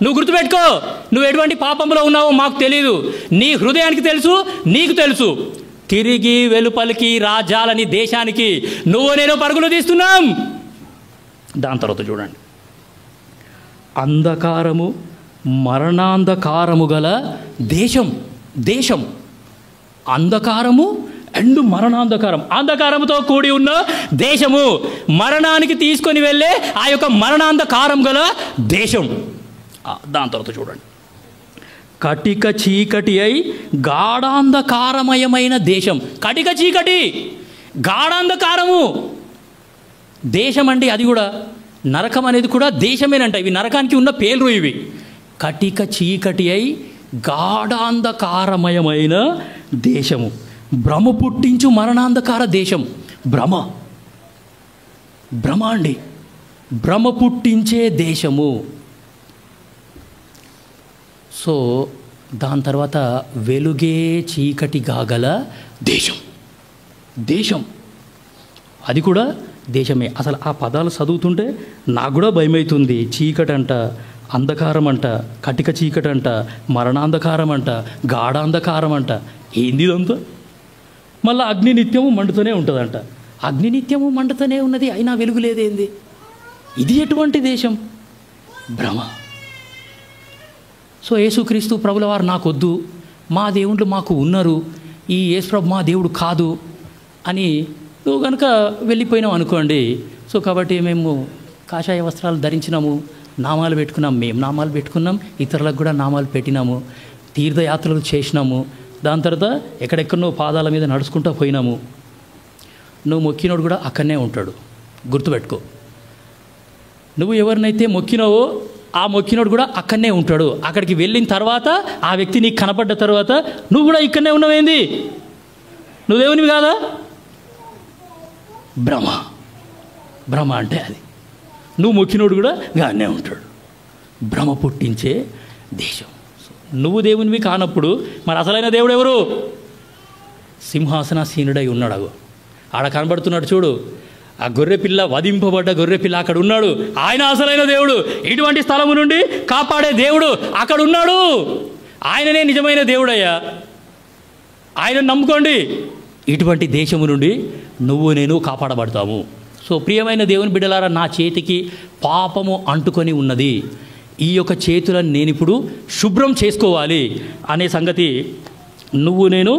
నువ్వు గుర్తుపెట్టుకో, నువ్వు ఎటువంటి పాపంలో ఉన్నావో మాకు తెలియదు, నీ హృదయానికి తెలుసు, నీకు తెలుసు. తిరిగి వెలుపలికి రాజాలని దేశానికి నువ్వు నేను పరుగులు తీస్తున్నాం. దాని తర్వాత చూడండి, అంధకారము మరణాంధకారము గల దేశం. దేశం అంధకారము అండ్ మరణాంధకారం, అంధకారంతో కూడి ఉన్న దేశము, మరణానికి తీసుకొని వెళ్ళే ఆ యొక్క మరణాంధకారం గల దేశం. దాని తర్వాత చూడండి, కటిక చీకటి అయి గాఢాంధకారమయమైన దేశం. కటిక చీకటి, గాఢాంధకారము దేశం అండి. అది కూడా నరకం అనేది కూడా దేశమేనంట. ఇవి నరకానికి ఉన్న పేర్లు ఇవి. కటిక చీకటి అయి గాఢాంధకారమయమైన దేశము, భ్రమ పుట్టించు మరణాంధకార దేశం. భ్రమ అండి, భ్రమ పుట్టించే దేశము. సో దాని తర్వాత వెలుగే చీకటి గాగల దేశం, అది కూడా దేశమే. అసలు ఆ పదాలు చదువుతుంటే నాకు కూడా భయమవుతుంది. చీకటి అంట, అంధకారం అంట, కటిక చీకటి అంట, మరణాంధకారం అంట, గాఢాంధకారం అంట, ఏంది ఇదంతా? మళ్ళీ అగ్ని నిత్యము మండుతూనే ఉంటుందంట. అగ్ని నిత్యము మండుతూనే ఉన్నది, అయినా వెలుగు లేదేంది? ఇది ఎటువంటి దేశం? భ్రమ. సో యేసుక్రీస్తు ప్రభుల వారు నాకొద్దు, మా దేవుళ్ళు మాకు ఉన్నారు, ఈ యేసుప్రభు మా దేవుడు కాదు అని నువ్వు కనుక వెళ్ళిపోయినావు అనుకోండి. సో కాబట్టి మేము కాషాయ వస్త్రాలు ధరించినాము, నామాలు పెట్టుకున్నాం, మేము నామాలు పెట్టుకున్నాం, ఇతరులకు కూడా నామాలు పెట్టినాము, తీర్థయాత్రలు చేసినాము, దాని తర్వాత ఎక్కడెక్కడో పాదాల మీద నడుచుకుంటూ పోయినాము. నువ్వు మొక్కినోడు కూడా అక్కడనే ఉంటాడు, గుర్తుపెట్టుకో. నువ్వు ఎవరినైతే మొక్కినావో ఆ మొక్కినోడు కూడా అక్కడనే ఉంటాడు. అక్కడికి వెళ్ళిన తర్వాత ఆ వ్యక్తి నీకు కనపడ్డ తర్వాత నువ్వు కూడా ఇక్కడనే ఉన్నావేంది? నువ్వు దేవునివి కాదా? భ్రమ అంటే అది. నువ్వు మొక్కినోడు కూడా గానే ఉంటాడు. భ్రమ పుట్టించే దేశం. నువ్వు దేవునివి కానప్పుడు మరి అసలైన దేవుడు ఎవరు? సింహాసనాసీనుడై ఉన్నాడు. అగో ఆడ కనబడుతున్నాడు చూడు, ఆ గొర్రెపిల్ల, వధింపబడ్డ గొర్రెపిల్ల అక్కడ ఉన్నాడు. ఆయన అసలైన దేవుడు. ఇటువంటి స్థలము నుండి కాపాడే దేవుడు అక్కడ ఉన్నాడు. ఆయననే నిజమైన దేవుడయ్యా, ఆయన నమ్ముకోండి. ఇటువంటి దేశము నుండి నువ్వు నేను కాపాడబడతాము. సో ప్రియమైన దేవుని బిడ్డలారా, నా చేతికి పాపము అంటుకొని ఉన్నది, ఈ యొక్క చేతులను నేను ఇప్పుడు శుభ్రం చేసుకోవాలి అనే సంగతి నువ్వు నేను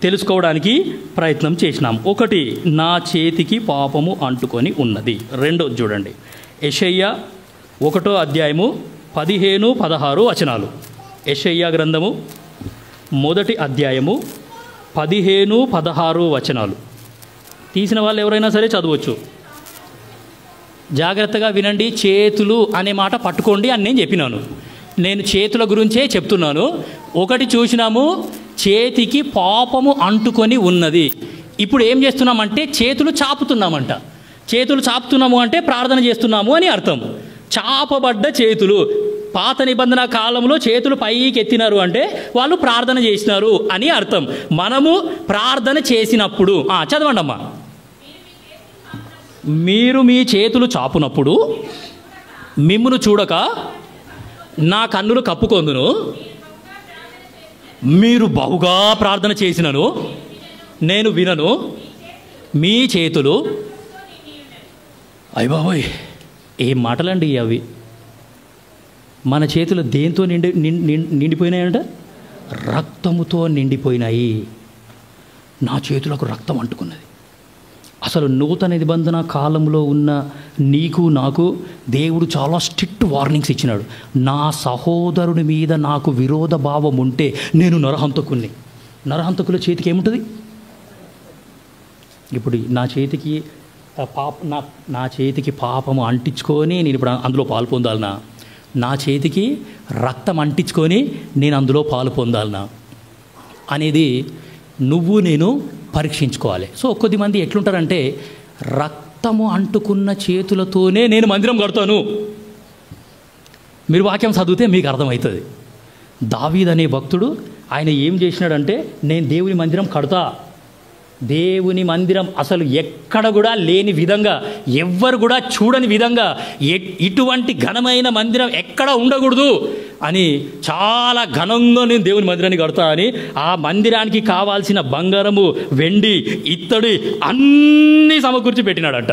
తెలుసుకోవడానికి ప్రయత్నం చేసినాం. ఒకటి, నా చేతికి పాపము అంటుకొని ఉన్నది. రెండోది చూడండి, యెషయా 1వ అధ్యాయము 15-16 వచనాలు. యెషయా గ్రంథము 1వ అధ్యాయము 15-16 వచనాలు. తీసిన వాళ్ళు ఎవరైనా సరే చదవచ్చు. జాగ్రత్తగా వినండి. చేతులు అనే మాట పట్టుకోండి అని నేను చెప్పినాను. నేను చేతుల గురించే చెప్తున్నాను. ఒకటి చూసినాము, చేతికి పాపము అంటుకొని ఉన్నది. ఇప్పుడు ఏం చేస్తున్నామంటే చేతులు చాపుతున్నామంట. చేతులు చాపుతున్నాము అంటే ప్రార్థన చేస్తున్నాము అని అర్థం. చాపబడ్డ చేతులు. పాత నిబంధన కాలంలో చేతులు పైకి ఎత్తినారు అంటే వాళ్ళు ప్రార్థన చేసినారు అని అర్థం. మనము ప్రార్థన చేసినప్పుడు చదవండి అమ్మా. మీరు మీ చేతులు చాపునప్పుడు మిమ్మును చూడక నా కన్నులు కప్పుకొందును, మీరు బహుగా ప్రార్థన చేసినను నేను వినను, మీ చేతులు. అయ్య బాబోయ్, ఏం మాటలండి అవి. మన చేతులు దేంతో నిండిపోయినాయంట? రక్తముతో నిండిపోయినాయి. నా చేతులకు రక్తం అంటుకున్నది. అసలు నూతన నిబంధన కాలంలో ఉన్న నీకు నాకు దేవుడు చాలా స్ట్రిక్ట్ వార్నింగ్స్ ఇచ్చినాడు. నా సహోదరుని మీద నాకు విరోధ భావం ఉంటే నేను నరహంతకుని. నరహంతకుల చేతికి ఏముంటుంది? ఇప్పుడు నా చేతికి పాపము అంటించుకొని నేను ఇప్పుడు అందులో పాలు పొందాలనా? నా చేతికి రక్తం అంటించుకొని నేను అందులో పాలు పొందాలనా అనేది నువ్వు నేను పరీక్షించుకోవాలి. సో కొద్దిమంది ఎట్లుంటారంటే, రక్తము అంటుకున్న చేతులతోనే నేను మందిరం కడతాను. మీరు వాక్యం చదివితే మీకు అర్థమవుతుంది. దావీద్ అనే భక్తుడు ఆయన ఏం చేసినాడంటే, నేను దేవుని మందిరం కడతా. దేవుని మందిరం అసలు ఎక్కడ కూడా లేని విధంగా, ఎవ్వరు కూడా చూడని విధంగా ఇటువంటి ఘనమైన మందిరం ఎక్కడ ఉండకూడదు అని చాలా ఘనంగా నేను దేవుని మందిరాన్ని కడతా అని ఆ మందిరానికి కావాల్సిన బంగారము, వెండి, ఇత్తడి అన్నీ సమకూర్చి పెట్టినాడంట.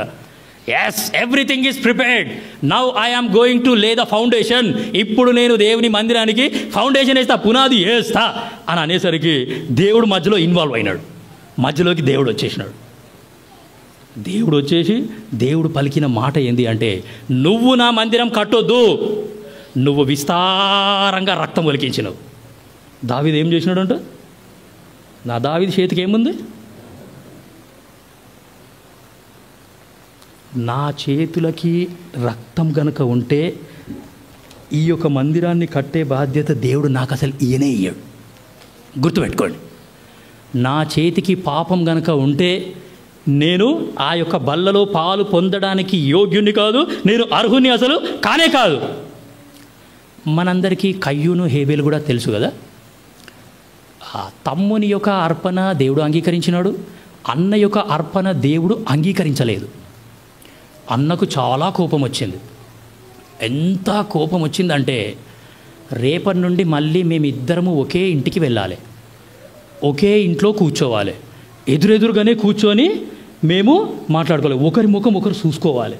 Yes, everything is prepared. Now I am going to lay the foundation. ఇప్పుడు నేను దేవుని మందిరానికి ఫౌండేషన్ వేస్తా, పునాది వేస్తా అని అనేసరికి దేవుడు మధ్యలో ఇన్వాల్వ్ అయినాడు. మధ్యలోకి దేవుడు వచ్చేసినాడు. దేవుడు వచ్చేసి దేవుడు పలికిన మాట ఏంది అంటే, నువ్వు నా మందిరం కట్టొద్దు, నువ్వు విస్తారంగా రక్తం ఒలికించినవు. దావీదు ఏం చేసినాడంట? నా దావీదు చేతికి ఏముంది? నా చేతులకి రక్తం గనుక ఉంటే ఈ యొక్క మందిరాన్ని కట్టే బాధ్యత దేవుడు నాకు అసలు ఈయనే ఇయ్యాడు. గుర్తుపెట్టుకోండి, నా చేతికి పాపం గనక ఉంటే నేను ఆ యొక్క బల్లలో పాలు పొందడానికి యోగ్యుని కాదు, నేను అర్హుని అసలు కానే కాదు. మనందరికీ కయ్యూను హేబేలు కూడా తెలుసు కదా. ఆ తమ్ముని యొక్క అర్పణ దేవుడు అంగీకరించినాడు, అన్న యొక్క అర్పణ దేవుడు అంగీకరించలేదు. అన్నకు చాలా కోపం వచ్చింది. ఎంత కోపం వచ్చిందంటే, రేపటి నుండి మళ్ళీ మేమిద్దరము ఒకే ఇంటికి వెళ్ళాలి, ఒకే ఇంట్లో కూర్చోవాలి, ఎదురెదురుగానే కూర్చొని మేము మాట్లాడుకోవాలి, ఒకరి ముఖం ఒకరు చూసుకోవాలి.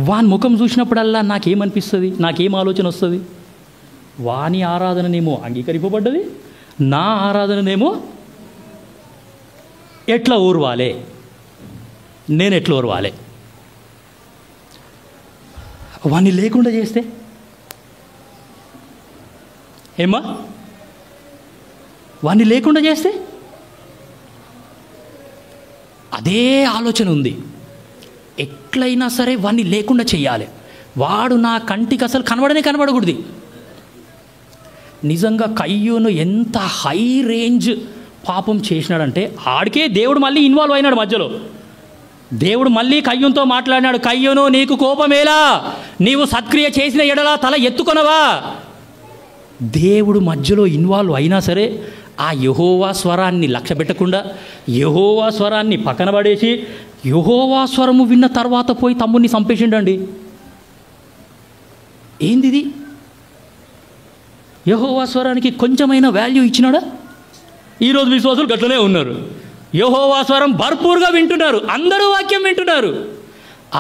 వాని ముఖం చూసినప్పుడల్లా నాకేమనిపిస్తుంది, నాకేం ఆలోచన వస్తుంది? వాని ఆరాధననేమో అంగీకరింపబడ్డది, నా ఆరాధననేమో ఎట్లా ఊర్వాలే, నేను ఎట్లా ఊర్వాలే. వాణ్ణి లేకుండా చేస్తే ఏమ్మా, వాణ్ణి లేకుండా చేస్తే అదే ఆలోచన ఉంది. ఎట్లయినా సరే వాణ్ణి లేకుండా చెయ్యాలి, వాడు నా కంటికి అసలు కనబడకూడదు. నిజంగా కయ్యూను ఎంత హై రేంజ్ పాపం చేసినాడంటే, ఆడికే దేవుడు మళ్ళీ ఇన్వాల్వ్ అయినాడు మధ్యలో. దేవుడు మళ్ళీ కయ్యూనుతో మాట్లాడినాడు, కయ్యూను నీకు కోపమేలా, నీవు సత్క్రియ చేసిన ఎడలా తల ఎత్తుకొనవా. దేవుడు మధ్యలో ఇన్వాల్వ్ అయినా సరే ఆ యెహోవా స్వరాన్ని లక్ష్య పెట్టకుండా, యెహోవా స్వరాన్ని పక్కన పడేసి, యెహోవా స్వరము విన్న తర్వాత పోయి తమ్ముడిని చంపేసిండండి. ఏందిది? యెహోవా స్వరానికి కొంచెమైనా వాల్యూ ఇచ్చినాడా? ఈరోజు విశ్వాసులు గట్లనే ఉన్నారు. యెహోవా స్వరం భర్పూర్గా వింటున్నారు, అందరూ వాక్యం వింటున్నారు,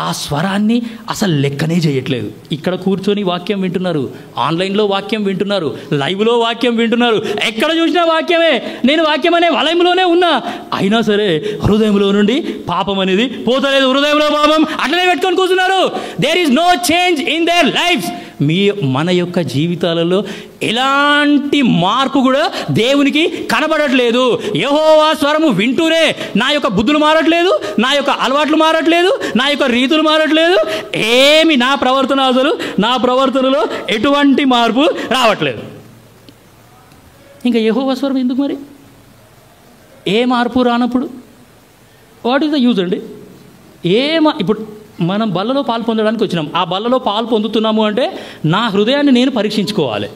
ఆ స్వరాన్ని అసలు లెక్కనే చేయట్లేదు. ఇక్కడ కూర్చొని వాక్యం వింటున్నారు, ఆన్లైన్లో వాక్యం వింటున్నారు, లైవ్లో వాక్యం వింటున్నారు, ఎక్కడ చూసినా వాక్యమే. నేను వాక్యం అనే వలయంలోనే ఉన్నా, అయినా సరే హృదయంలో నుండి పాపం అనేది పోతలేదు. హృదయంలో పాపం అట్లనే పెట్టుకొని కూర్చున్నారు. There is no change in their lives. మన యొక్క జీవితాలలో ఎలాంటి మార్పు కూడా దేవునికి కనబడట్లేదు. యెహోవా స్వరము వింటూనే నా యొక్క బుద్ధులు మారట్లేదు, నా యొక్క అలవాట్లు మారట్లేదు, నా యొక్క రీతులు మారట్లేదు, ఏమి నా ప్రవర్తనలో ఎటువంటి మార్పు రావట్లేదు. ఇంకా యెహోవా స్వరం ఎందుకు మరి? ఏ మార్పు రానప్పుడు వాట్ ఈస్ ద యూజ్ అండి? ఇప్పుడు మనం బల్లలో పాలు పొందడానికి వచ్చినాం. ఆ బల్లలో పాలు పొందుతున్నాము అంటే నా హృదయాన్ని నేను పరీక్షించుకోవాలి.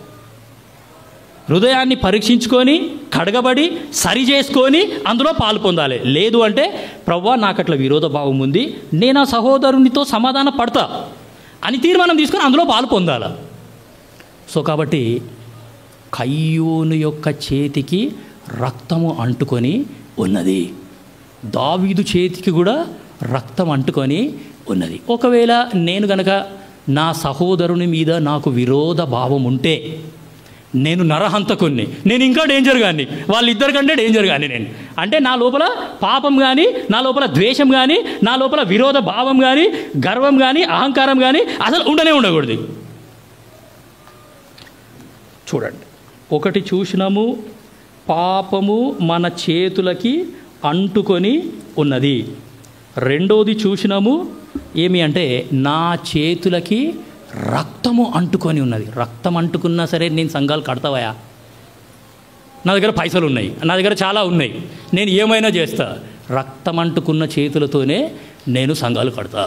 హృదయాన్ని పరీక్షించుకొని కడగబడి సరి చేసుకొని అందులో పాలు పొందాలి. లేదు అంటే ప్రభువా నాకు అట్లా విరోధ భావం ఉంది, నేను ఆ సహోదరునితో సమాధాన పడతా అని తీర్మానం తీసుకొని అందులో పాలు పొందాలి. సో కాబట్టి కయ్యూను యొక్క చేతికి రక్తము అంటుకొని ఉన్నది, దావీదు చేతికి కూడా రక్తం అంటుకొని ఉన్నది. ఒకవేళ నేను గనక నా సహోదరుని మీద నాకు విరోధ భావం ఉంటే నేను నరహంతకుణ్ణి, నేను ఇంకా డేంజర్ కానీ, వాళ్ళిద్దరికంటే డేంజర్ కానీ నేను. అంటే నా లోపల పాపం కానీ, నా లోపల ద్వేషం కానీ, నా లోపల విరోధ భావం కానీ, గర్వం కానీ, అహంకారం కానీ అసలు ఉండకూడదు. చూడండి, ఒకటి చూసినాము, పాపము మన చేతులకి అంటుకొని ఉన్నది. రెండోది చూసినాము ఏమి అంటే, నా చేతులకి రక్తము అంటుకొని ఉన్నది. రక్తం అంటుకున్నా సరే నేను సంఘాలు కడతావయా? నా దగ్గర పైసలు ఉన్నాయి, నా దగ్గర చాలా ఉన్నాయి, నేను ఏమైనా చేస్తా. రక్తం అంటుకున్న చేతులతోనే నేను సంఘాలు కడతా.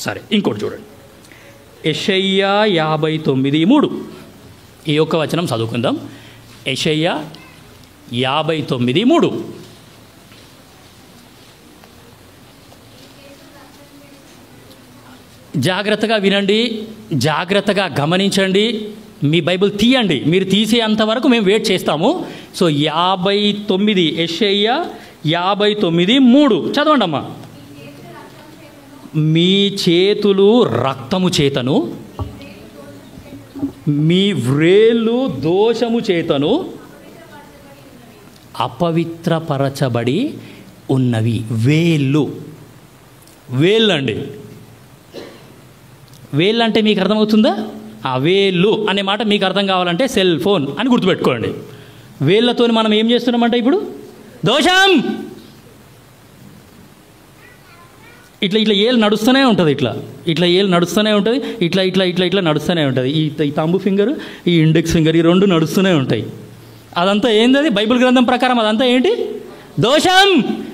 సరే, ఇంకోటి చూడండి, యెషయా 59:3 ఈ యొక్క వచనం చదువుకుందాం. యెషయా 59:3. జాగ్రత్తగా వినండి, జాగ్రత్తగా గమనించండి, మీ బైబిల్ తీయండి. మీరు తీసేంత వరకు మేము వెయిట్ చేస్తాము. సో 59, యెషయా 59:3 చదవండి అమ్మా. మీ చేతులు రక్తము చేతను, మీ వ్రేళ్ళు దోషము చేతను అపవిత్రపరచబడి ఉన్నవి. వేళ్ళండి. వేళ్ళు అంటే మీకు అర్థమవుతుందా? ఆ వేళ్ళు అనే మాట మీకు అర్థం కావాలంటే సెల్ ఫోన్ అని గుర్తుపెట్టుకోండి. వేళ్ళతో మనం ఏం చేస్తున్నామంటే ఇప్పుడు దోషం. ఇట్లా ఇట్లా ఏళ్ళు నడుస్తూనే ఉంటుంది, ఇట్లా ఏళ్ళు నడుస్తూనే ఉంటుంది, ఇట్లా నడుస్తూనే ఉంటుంది. ఈ తంబు ఫింగర్, ఈ ఇండెక్స్ ఫింగర్, ఈ రెండు నడుస్తూనే ఉంటాయి. అదంతా ఏంది? బైబిల్ గ్రంథం ప్రకారం అదంతా ఏంటి? దోషం.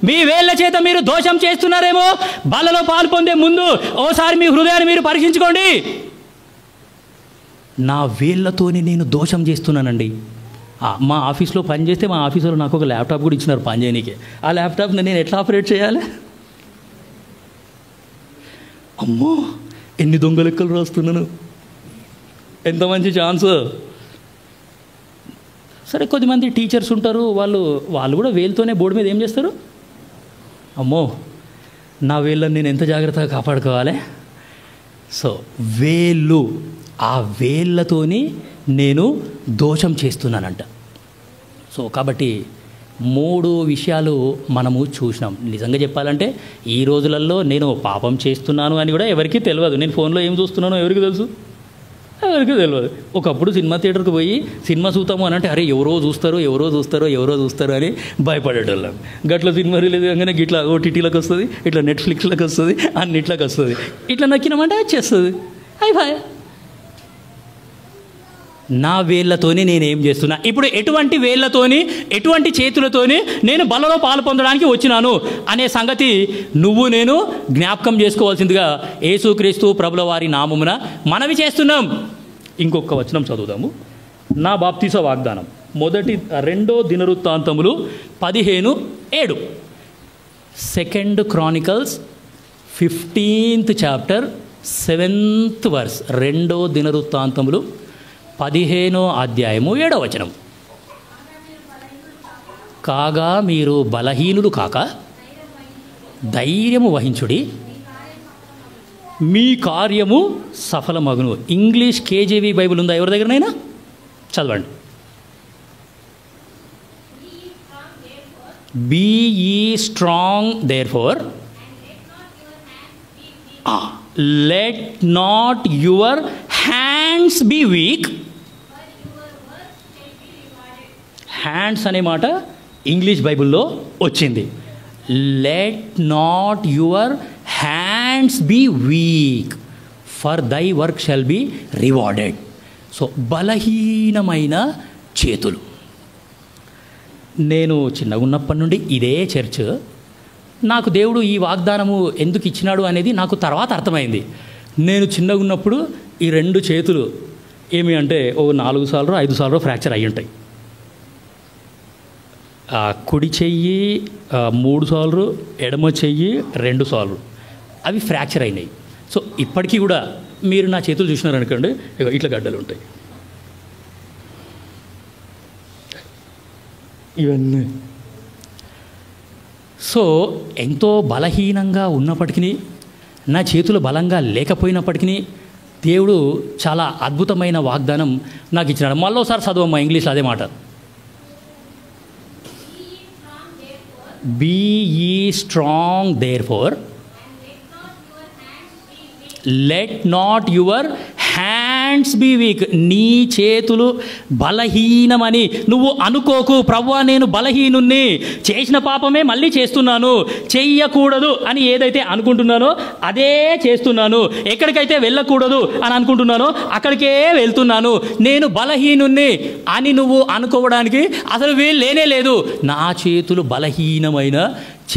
మీ వేళ్ల చేత మీరు దోషం చేస్తున్నారేమో. బలలో పాలు పొందే ముందు ఓసారి మీ హృదయాన్ని మీరు పరీక్షించుకోండి. నా వేళ్లతోని నేను దోషం చేస్తున్నానండి. మా ఆఫీస్లో పని చేస్తే మా ఆఫీసులో నాకు ఒక ల్యాప్టాప్ కూడా ఇచ్చినారు పని చేయనీకి. ఆ ల్యాప్టాప్ని నేను ఎట్లా ఆపరేట్ చేయాలి? అమ్మో, ఎన్ని దొంగ లెక్కలు రాస్తున్నాను, ఎంత మంచి ఛాన్స్. సరే, కొద్దిమంది టీచర్స్ ఉంటారు, వాళ్ళు కూడా వేలుతోనే బోర్డు మీద ఏం చేస్తారు? అమ్మో, నా వేళ్ళని నేను ఎంత జాగ్రత్తగా కాపాడుకోవాలి. సో వేళ్ళు, ఆ వేళ్ళతోని నేను దోషం చేస్తున్నానంట. సో కాబట్టి 3 విషయాలు మనము చూసినాం. నిజంగా చెప్పాలంటే ఈ రోజులలో నేను పాపం చేస్తున్నాను అని కూడా ఎవరికీ తెలియదు. నేను ఫోన్లో ఏం చూస్తున్నానో ఎవరికి తెలుసు? ఎవరికి తెలియదు. ఒకప్పుడు సినిమా థియేటర్కి పోయి సినిమా చూస్తాము అని అంటే అరే ఎవరో చూస్తారో అని భయపడేటోళ్ళం. గట్ల సినిమా రిలీజ్ కాగానే గిట్లా ఓటీటీలకు వస్తుంది, ఇట్లా నెట్ఫ్లిక్స్లకు వస్తుంది, అన్నిట్లకు వస్తుంది. ఇట్లా నక్కినామంటే వచ్చేస్తుంది. అయిపోయా. నా వేళ్లతోని నేనేం చేస్తున్నా? ఇప్పుడు ఎటువంటి వేళ్లతోని, ఎటువంటి చేతులతోని నేను బలలో పాలు పొందడానికి వచ్చినాను అనే సంగతి నేను జ్ఞాపకం చేసుకోవాల్సిందిగా యేసుక్రీస్తు ప్రభుల వారి నామమున మనవి చేస్తున్నాం. ఇంకొక వచనం చదువుదాము. నా బాప్తీస వాగ్దానం 2 దినవృత్తాంతములు 15:7. 2 Chronicles 15th chapter 7th verse. 2 దినవృత్తాంతములు 15వ అధ్యాయము 7వ వచనం. కాగా మీరు బలహీనులు కాక ధైర్యము వహించుడి, మీ కార్యము సఫలమగును. ఇంగ్లీష్ కేజీవి బైబిల్ ఉందా ఎవరి దగ్గరనైనా? చదవండి. Be ye strong therefore, let not your hands be weak. Hands అనే మాట ఇంగ్లీష్ బైబిల్లో వచ్చింది. Let not your hands be weak, for thy work shall be rewarded. So బలహీనమైన చేతులు. నేను చిన్నగా ఉన్నప్పటి నుండి ఇదే చర్చ్. నాకు దేవుడు ఈ వాగ్దానము ఎందుకు ఇచ్చినాడు అనేది నాకు తర్వాత అర్థమైంది. నేను చిన్నగా ఉన్నప్పుడు ఈ 2 చేతులు ఏమి అంటే 4 సార్లు 5 సార్లు ఫ్రాక్చర్ అయ్యి ఉంటాయి. కుడి చెయ్యి 3 సార్లు, ఎడమ చెయ్యి 2 సార్లు, అవి ఫ్రాక్చర్ అయినాయి. సో ఇప్పటికీ కూడా మీరు నా చేతులు చూసినారనుకోండి, ఇట్లా గడ్డలు ఉంటాయి ఇవన్నీ. సో ఎంతో బలహీనంగా ఉన్నప్పటికీ, నా చేతులు బలంగా లేకపోయినప్పటికీ దేవుడు చాలా అద్భుతమైన వాగ్దానం నాకు ఇచ్చినాడు. మళ్ళోసారి చదవమ్మా ఇంగ్లీష్లో అదే మాట. Be ye strong therefore, let not your hands be weak. నీ చేతులు బలహీనమని నువ్వు అనుకోకు. ప్రభువా నేను బలహీనుణ్ణి, చేసిన పాపమే మళ్ళీ చేస్తున్నాను, చెయ్యకూడదు అని ఏదైతే అనుకుంటున్నానో అదే చేస్తున్నాను, ఎక్కడికైతే వెళ్ళకూడదు అని అనుకుంటున్నానో అక్కడికే వెళ్తున్నాను, నేను బలహీనుణ్ణి అని నువ్వు అనుకోవడానికి అసలు వీలు లేనే లేదు. నా చేతులు బలహీనమైన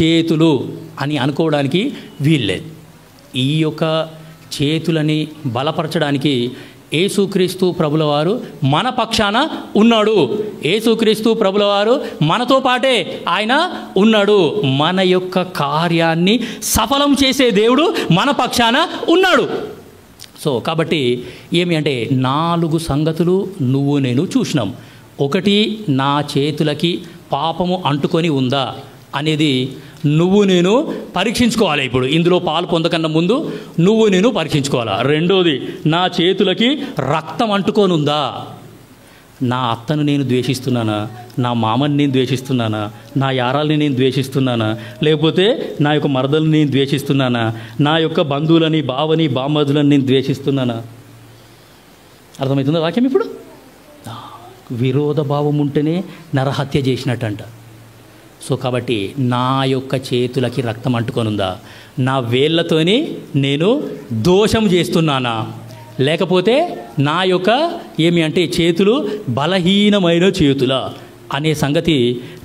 చేతులు అని అనుకోవడానికి వీల్లేదు. ఈ యొక్క చేతులని బలపరచడానికి యేసుక్రీస్తు ప్రభుల వారు మన పక్షాన ఉన్నాడు. యేసుక్రీస్తు ప్రభుల వారు మనతో పాటే ఆయన ఉన్నాడు. మన యొక్క కార్యాన్ని సఫలం చేసే దేవుడు మన పక్షాన ఉన్నాడు. సో కాబట్టి ఏమి అంటే 4 సంగతులు నేను చూసినాం. 1, నా చేతులకి పాపము అంటుకొని ఉందా అనేది నేను పరీక్షించుకోవాలి. ఇప్పుడు ఇందులో పాలు పొందకన్నా ముందు నేను పరీక్షించుకోవాలా. 2ది, నా చేతులకి రక్తం అంటుకొని ఉందా? నా అత్తను నేను ద్వేషిస్తున్నానా? నా మామని నేను ద్వేషిస్తున్నానా? నా యారాల్ని నేను ద్వేషిస్తున్నానా? లేకపోతే నా యొక్క మరదల్ని నేను ద్వేషిస్తున్నానా? నా యొక్క బంధువులని, బావని, బామ్మదులని నేను ద్వేషిస్తున్నానా? అర్థమవుతుందా వాక్యం? ఇప్పుడు విరోధ భావం ఉంటేనే నరహత్య చేసినట్టంట. సో కాబట్టి నా యొక్క చేతులకి రక్తం అంటుకొనుందా? నా వేళ్ళతోని నేను దోషం చేస్తున్నానా? లేకపోతే నా యొక్క ఏమి అంటే చేతులు బలహీనమైన చేతులా అనే సంగతి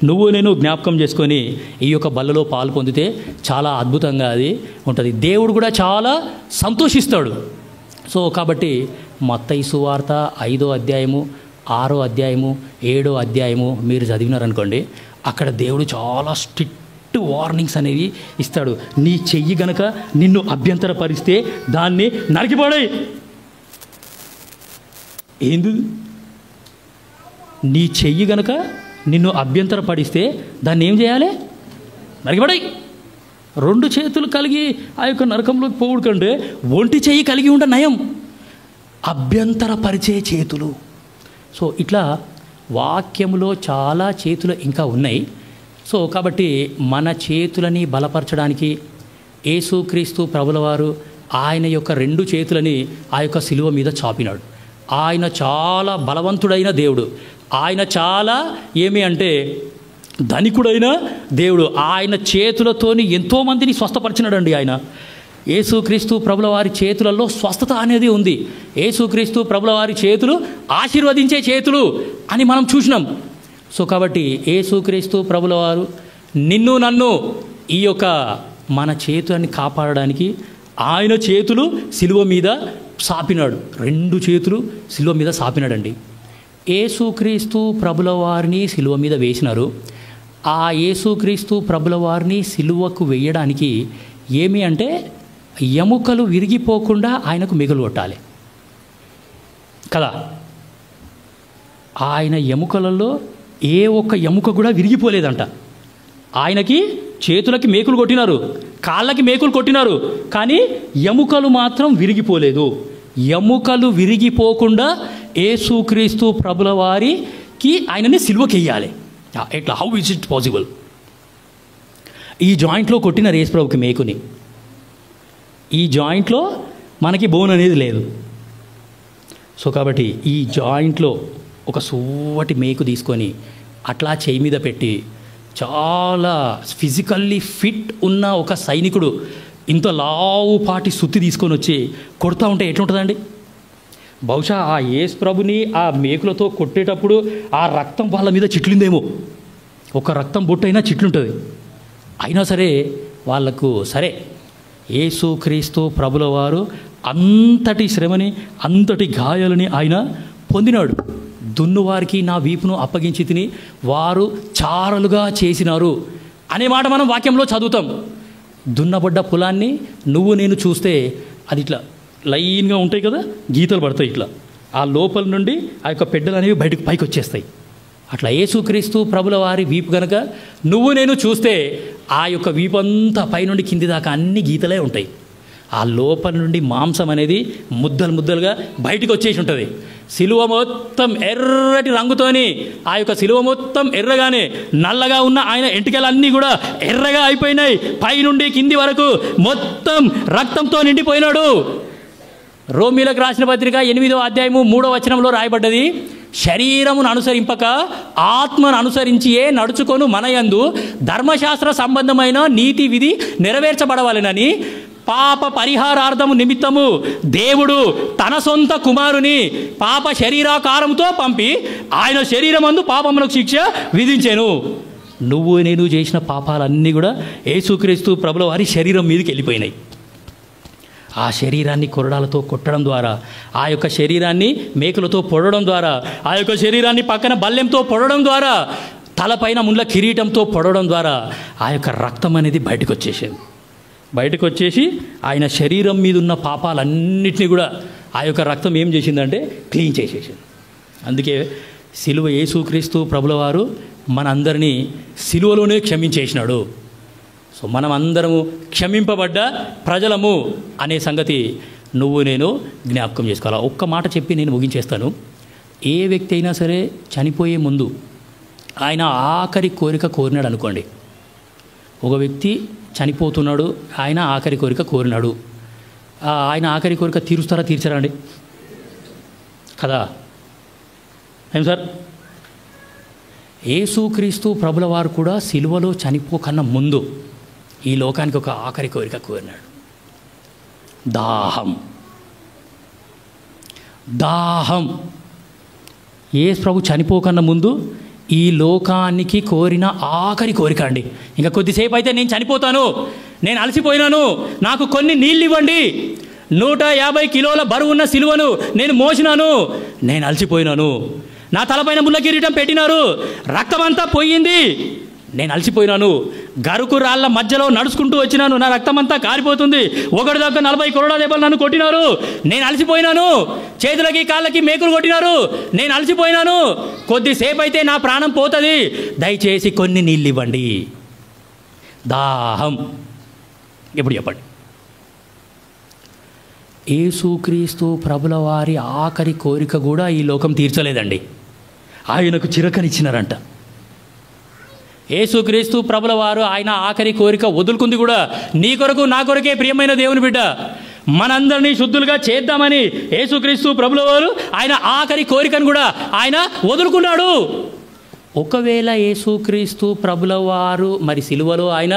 నువ్వు నేను జ్ఞాపకం చేసుకొని ఈ యొక్క బల్లలో పాలు పొందితే చాలా అద్భుతంగా అది ఉంటుంది. దేవుడు కూడా చాలా సంతోషిస్తాడు. సో కాబట్టి మత్తయి సువార్త 5వ అధ్యాయము 6వ అధ్యాయము 7వ అధ్యాయము మీరు చదివినారనుకోండి, అక్కడ దేవుడు చాలా స్ట్రిక్ట్ వార్నింగ్స్ అనేవి ఇస్తాడు. నీ చెయ్యి గనక నిన్ను అభ్యంతరపరిస్తే దాన్ని నరికిపడేయ్. ఏంది? నీ చెయ్యి గనక నిన్ను అభ్యంతరపడిస్తే దాన్ని ఏం చేయాలి? నరికిపడేయ్. 2 చేతులు కలిగి ఆ యొక్క నరకంలోకి పోవుడు కంటే ఒంటి చెయ్యి కలిగి ఉండ నయం. అభ్యంతరపరిచే చేతులు. సో ఇట్లా వాక్యంలో చాలా చేతులు ఇంకా ఉన్నాయి. సో కాబట్టి మన చేతులని బలపరచడానికి యేసుక్రీస్తు ప్రభుల వారు ఆయన యొక్క 2 చేతులని ఆ యొక్క శిలువ మీద చాపినాడు. ఆయన చాలా బలవంతుడైన దేవుడు. ఆయన చాలా ఏమి అంటే ధనికుడైన దేవుడు. ఆయన చేతులతోని ఎంతోమందిని స్వస్థపరిచినాడండి. ఆయన యేసుక్రీస్తు ప్రభుల వారి చేతులలో స్వస్థత అనేది ఉంది. యేసుక్రీస్తు ప్రభుల వారి చేతులు ఆశీర్వదించే చేతులు అని మనం చూసినాం. సో కాబట్టి యేసుక్రీస్తు ప్రభుల వారు నిన్ను నన్ను ఈ యొక్క మన చేతులని కాపాడడానికి ఆయన చేతులు శిలువ మీద సాపినాడు. 2 చేతులు శిలువ మీద సాపినాడండి. యేసుక్రీస్తు ప్రభుల వారిని శిలువ మీద వేసినారు. ఆ యేసుక్రీస్తు ప్రభుల వారిని శిలువకు వేయడానికి ఏమి అంటే ఎముకలు విరిగిపోకుండా ఆయనకు మిగులు కొట్టాలి కదా. ఆయన ఎముకలలో ఏ ఒక్క ఎముక కూడా విరిగిపోలేదంట. ఆయనకి చేతులకి మేకులు కొట్టినారు, కాళ్ళకి మేకులు కొట్టినారు, కానీ ఎముకలు మాత్రం విరిగిపోలేదు. ఎముకలు విరిగిపోకుండా యేసుక్రీస్తు ప్రభుల వారికి ఆయనని సిలువకెయ్యాలి. ఎట్లా? How is it possible? ఈ జాయింట్లో కొట్టినారు యేసు ప్రభుకి మేకుని. ఈ జాయింట్లో మనకి బోన్ అనేది లేదు. సో కాబట్టి ఈ జాయింట్లో ఒక సువ్వటి మేకు తీసుకొని అట్లా చేయి మీద పెట్టి చాలా ఫిజికల్లీ ఫిట్ ఉన్న ఒక సైనికుడు ఇంత లావుపాటి సుత్తి తీసుకొని వచ్చి కొడతా ఉంటే ఎట్లుంటుందండి? బహుశా ఆ యేసు ప్రభుని ఆ మేకులతో కొట్టేటప్పుడు ఆ రక్తం వాళ్ళ మీద చిట్లిందేమో. ఒక రక్తం బొట్టైనా చిట్లుంటుంది. అయినా సరే వాళ్ళకు సరే యేసుక్రీస్తు ప్రభుల వారు అంతటి శ్రమని అంతటి గాయాలని ఆయన పొందినాడు. దున్నువారికి నా వీపును అప్పగించి తిని వారు చారలుగా చేసినారు అనే మాట మనం వాక్యంలో చదువుతాం. దున్నబడ్డ పొలాన్ని నువ్వు నేను చూస్తే అది ఇట్లా లైన్గా ఉంటాయి కదా, గీతలు పడతాయి ఇట్లా. ఆ లోపల నుండి ఆ యొక్క పెడ్డలు అనేవి బయటకు పైకి వచ్చేస్తాయి. అట్లా యేసుక్రీస్తు ప్రభుల వారి వీపు కనుక నువ్వు నేను చూస్తే ఆ యొక్క వీపు అంతా పైనుండి కింది దాకా అన్ని గీతలే ఉంటాయి. ఆ లోపల నుండి మాంసం అనేది ముద్దలు ముద్దలుగా బయటకు వచ్చేసి ఉంటుంది. సిలువ మొత్తం ఎర్రటి రంగుతోని ఆ యొక్క సిలువ మొత్తం ఎర్రగానే నల్లగా ఉన్న ఆయన ఎంటికలన్నీ కూడా ఎర్రగా అయిపోయినాయి. పైనుండి కింది వరకు మొత్తం రక్తంతో నిండిపోయినాడు. రోమీలకు రాసిన పత్రిక 8వ అధ్యాయము 3వ వచనంలో రాయబడ్డది, శరీరమును అనుసరింపక ఆత్మను అనుసరించియే నడుచుకొను మనయందు ధర్మశాస్త్ర సంబంధమైన నీతి విధి నెరవేర్చబడవలెనని పాప పరిహారార్థము నిమిత్తము దేవుడు తన సొంత కుమారుని పాప శరీరాకారంతో పంపి ఆయన శరీరమందు పాపమునకు శిక్ష విధించెను. నువ్వు నేను చేసిన పాపాలన్నీ కూడా యేసుక్రీస్తు ప్రభుల వారి శరీరం మీదకి వెళ్ళిపోయినాయి. ఆ శరీరాన్ని కొరడాలతో కొట్టడం ద్వారా, ఆ యొక్క శరీరాన్ని మేకులతో పొడడం ద్వారా, ఆ యొక్క శరీరాన్ని పక్కన బల్లెంతో పొడడం ద్వారా, తలపైన ముండ్ల కిరీటంతో పొడడం ద్వారా ఆ యొక్క రక్తం అనేది బయటకు వచ్చేసి ఆయన శరీరం మీద ఉన్న పాపాలన్నింటినీ కూడా ఆ యొక్క రక్తం ఏం చేసిందంటే క్లీన్ చేసేసింది. అందుకే సిలువ యేసుక్రీస్తు ప్రభుల వారు మనందరినీ సిలువలోనే క్షమించేసినాడు. సో మనం అందరము క్షమింపబడ్డ ప్రజలము అనే సంగతి నువ్వు నేను జ్ఞాపకం చేసుకోవాలి. ఒక్క మాట చెప్పి నేను ముగించేస్తాను. ఏ వ్యక్తి అయినా సరే చనిపోయే ముందు ఆయన ఆఖరి కోరిక కోరినాడు అనుకోండి. ఒక వ్యక్తి చనిపోతున్నాడు, ఆయన ఆఖరి కోరిక కోరినాడు. ఆయన ఆఖరి కోరిక తీరుస్తారా తీర్చరా అండి? కదా ఏం సార్? యేసుక్రీస్తు ప్రభుల వారు కూడా సిలువలో చనిపోకన్నా ముందు ఈ లోకానికి ఒక ఆఖరి కోరిక కోరినాడు. దాహం. దాహం. యేసు ప్రభు చనిపోకన్నా ముందు ఈ లోకానికి కోరిన ఆఖరి కోరిక అండి. ఇంకా కొద్దిసేపు అయితే నేను చనిపోతాను, నేను అలసిపోయినాను, నాకు కొన్ని నీళ్ళు ఇవ్వండి, 150 కిలోల బరువున్న సిలువను నేను మోసినాను, నేను అలసిపోయినాను, నా తలపైన ముళ్ళ కిరీటం పెట్టినారు, రక్తమంతా పోయింది, నేను అలసిపోయినాను, గరుకు రాళ్ళ మధ్యలో నడుచుకుంటూ వచ్చినాను, నా రక్తమంతా కారిపోతుంది, ఒకటి దాకా 40 కొరడా దెబ్బలు నన్ను కొట్టినారు, నేను అలసిపోయినాను, చేతులకి కాళ్ళకి మేకులు కొట్టినారు, నేను అలసిపోయినాను, కొద్దిసేపు అయితే నా ప్రాణం పోతుంది, దయచేసి కొన్ని నీళ్ళు ఇవ్వండి. దాహం. ఎప్పుడు చెప్పండి. యేసుక్రీస్తు ప్రభుల వారి ఆఖరి కోరిక కూడా ఈ లోకం తీర్చలేదండి. ఆయనకు చిరకనిచ్చినారంట. యేసుక్రీస్తు ప్రభుల వారు ఆయన ఆఖరి కోరిక వదులుకుంది కూడా నీ కొరకు నా కొరకే ప్రియమైన దేవుని బిడ్డ, మనందరినీ శుద్ధులుగా చేద్దామని యేసుక్రీస్తు ప్రభుల వారు ఆయన ఆఖరి కోరికను కూడా ఆయన వదులుకున్నాడు. ఒకవేళ యేసుక్రీస్తు ప్రభుల వారు మరి సిలువలో ఆయన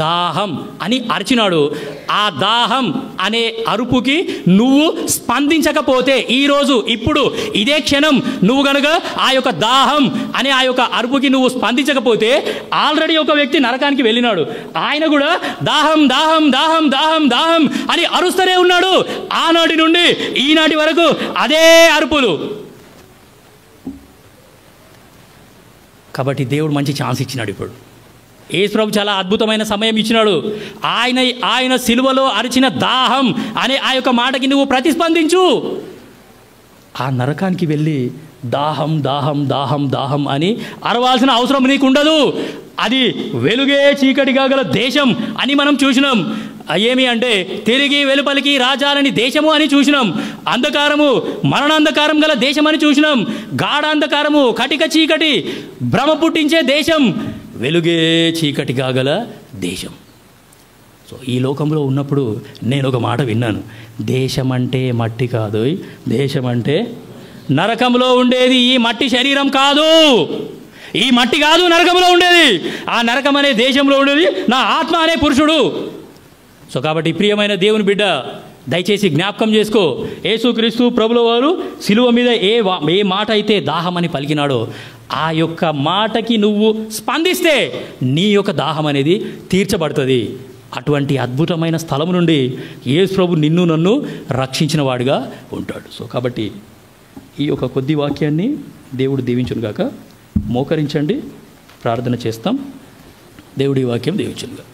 దాహం అని అరిచినాడు, ఆ దాహం అనే అరుపుకి నువ్వు స్పందించకపోతే, ఈరోజు ఇప్పుడు ఇదే క్షణం నువ్వు కనుక ఆ యొక్క దాహం అనే ఆ యొక్క అరుపుకి నువ్వు స్పందించకపోతే, ఆల్రెడీ ఒక వ్యక్తి నరకానికి వెళ్ళినాడు, ఆయన కూడా దాహం దాహం దాహం దాహం దాహం అని అరుస్తూనే ఉన్నాడు. ఆనాటి నుండి ఈనాటి వరకు అదే అరుపులు. కాబట్టి దేవుడు మంచి ఛాన్స్ ఇచ్చినాడు. ఇప్పుడు యేసు ప్రభు చాలా అద్భుతమైన సమయం ఇచ్చినాడు. ఆయన సిలువలో అరిచిన దాహం అనే ఆ యొక్క మాటకి నువ్వు ప్రతిస్పందించు. ఆ నరకానికి వెళ్ళి దాహం దాహం దాహం దాహం అని అరవాల్సిన అవసరం నీకు ఉండదు. అది వెలుగే చీకటిగా గల దేశం అని మనం చూసినాం. ఏమి అంటే తిరిగి వెలుపలికి రాజాలని దేశము అని చూసినాం. అంధకారము మరణాంధకారం గల దేశం అని చూసినాం. గాఢాంధకారము కటిక చీకటి భ్రమ పుట్టించే దేశం, వెలుగే చీకటిగా గల దేశం. సో ఈ లోకంలో ఉన్నప్పుడు నేను ఒక మాట విన్నాను, దేశం అంటే మట్టి కాదు, దేశం అంటే నరకంలో ఉండేది ఈ మట్టి శరీరం కాదు, ఈ మట్టి కాదు నరకంలో ఉండేది, ఆ నరకం అనే దేశంలో ఉండేది నా ఆత్మ అనే పురుషుడు. సో కాబట్టి ప్రియమైన దేవుని బిడ్డ, దయచేసి జ్ఞాపకం చేసుకో, యేసుక్రీస్తు ప్రభుల వారు సిలువ మీద ఏ మాట అయితే దాహం అని పలికినాడో ఆ యొక్క మాటకి నువ్వు స్పందిస్తే నీ యొక్క దాహం అనేది తీర్చబడుతుంది. అటువంటి అద్భుతమైన స్థలం నుండి యేసు ప్రభు నిన్ను నన్ను రక్షించిన వాడిగా ఉంటాడు. సో కాబట్టి ఈ యొక్క కొద్ది వాక్యాన్ని దేవుడు దీవించును గాక. మోకరించండి, ప్రార్థన చేస్తాం. దేవుడి వాక్యం దీవించును గాక.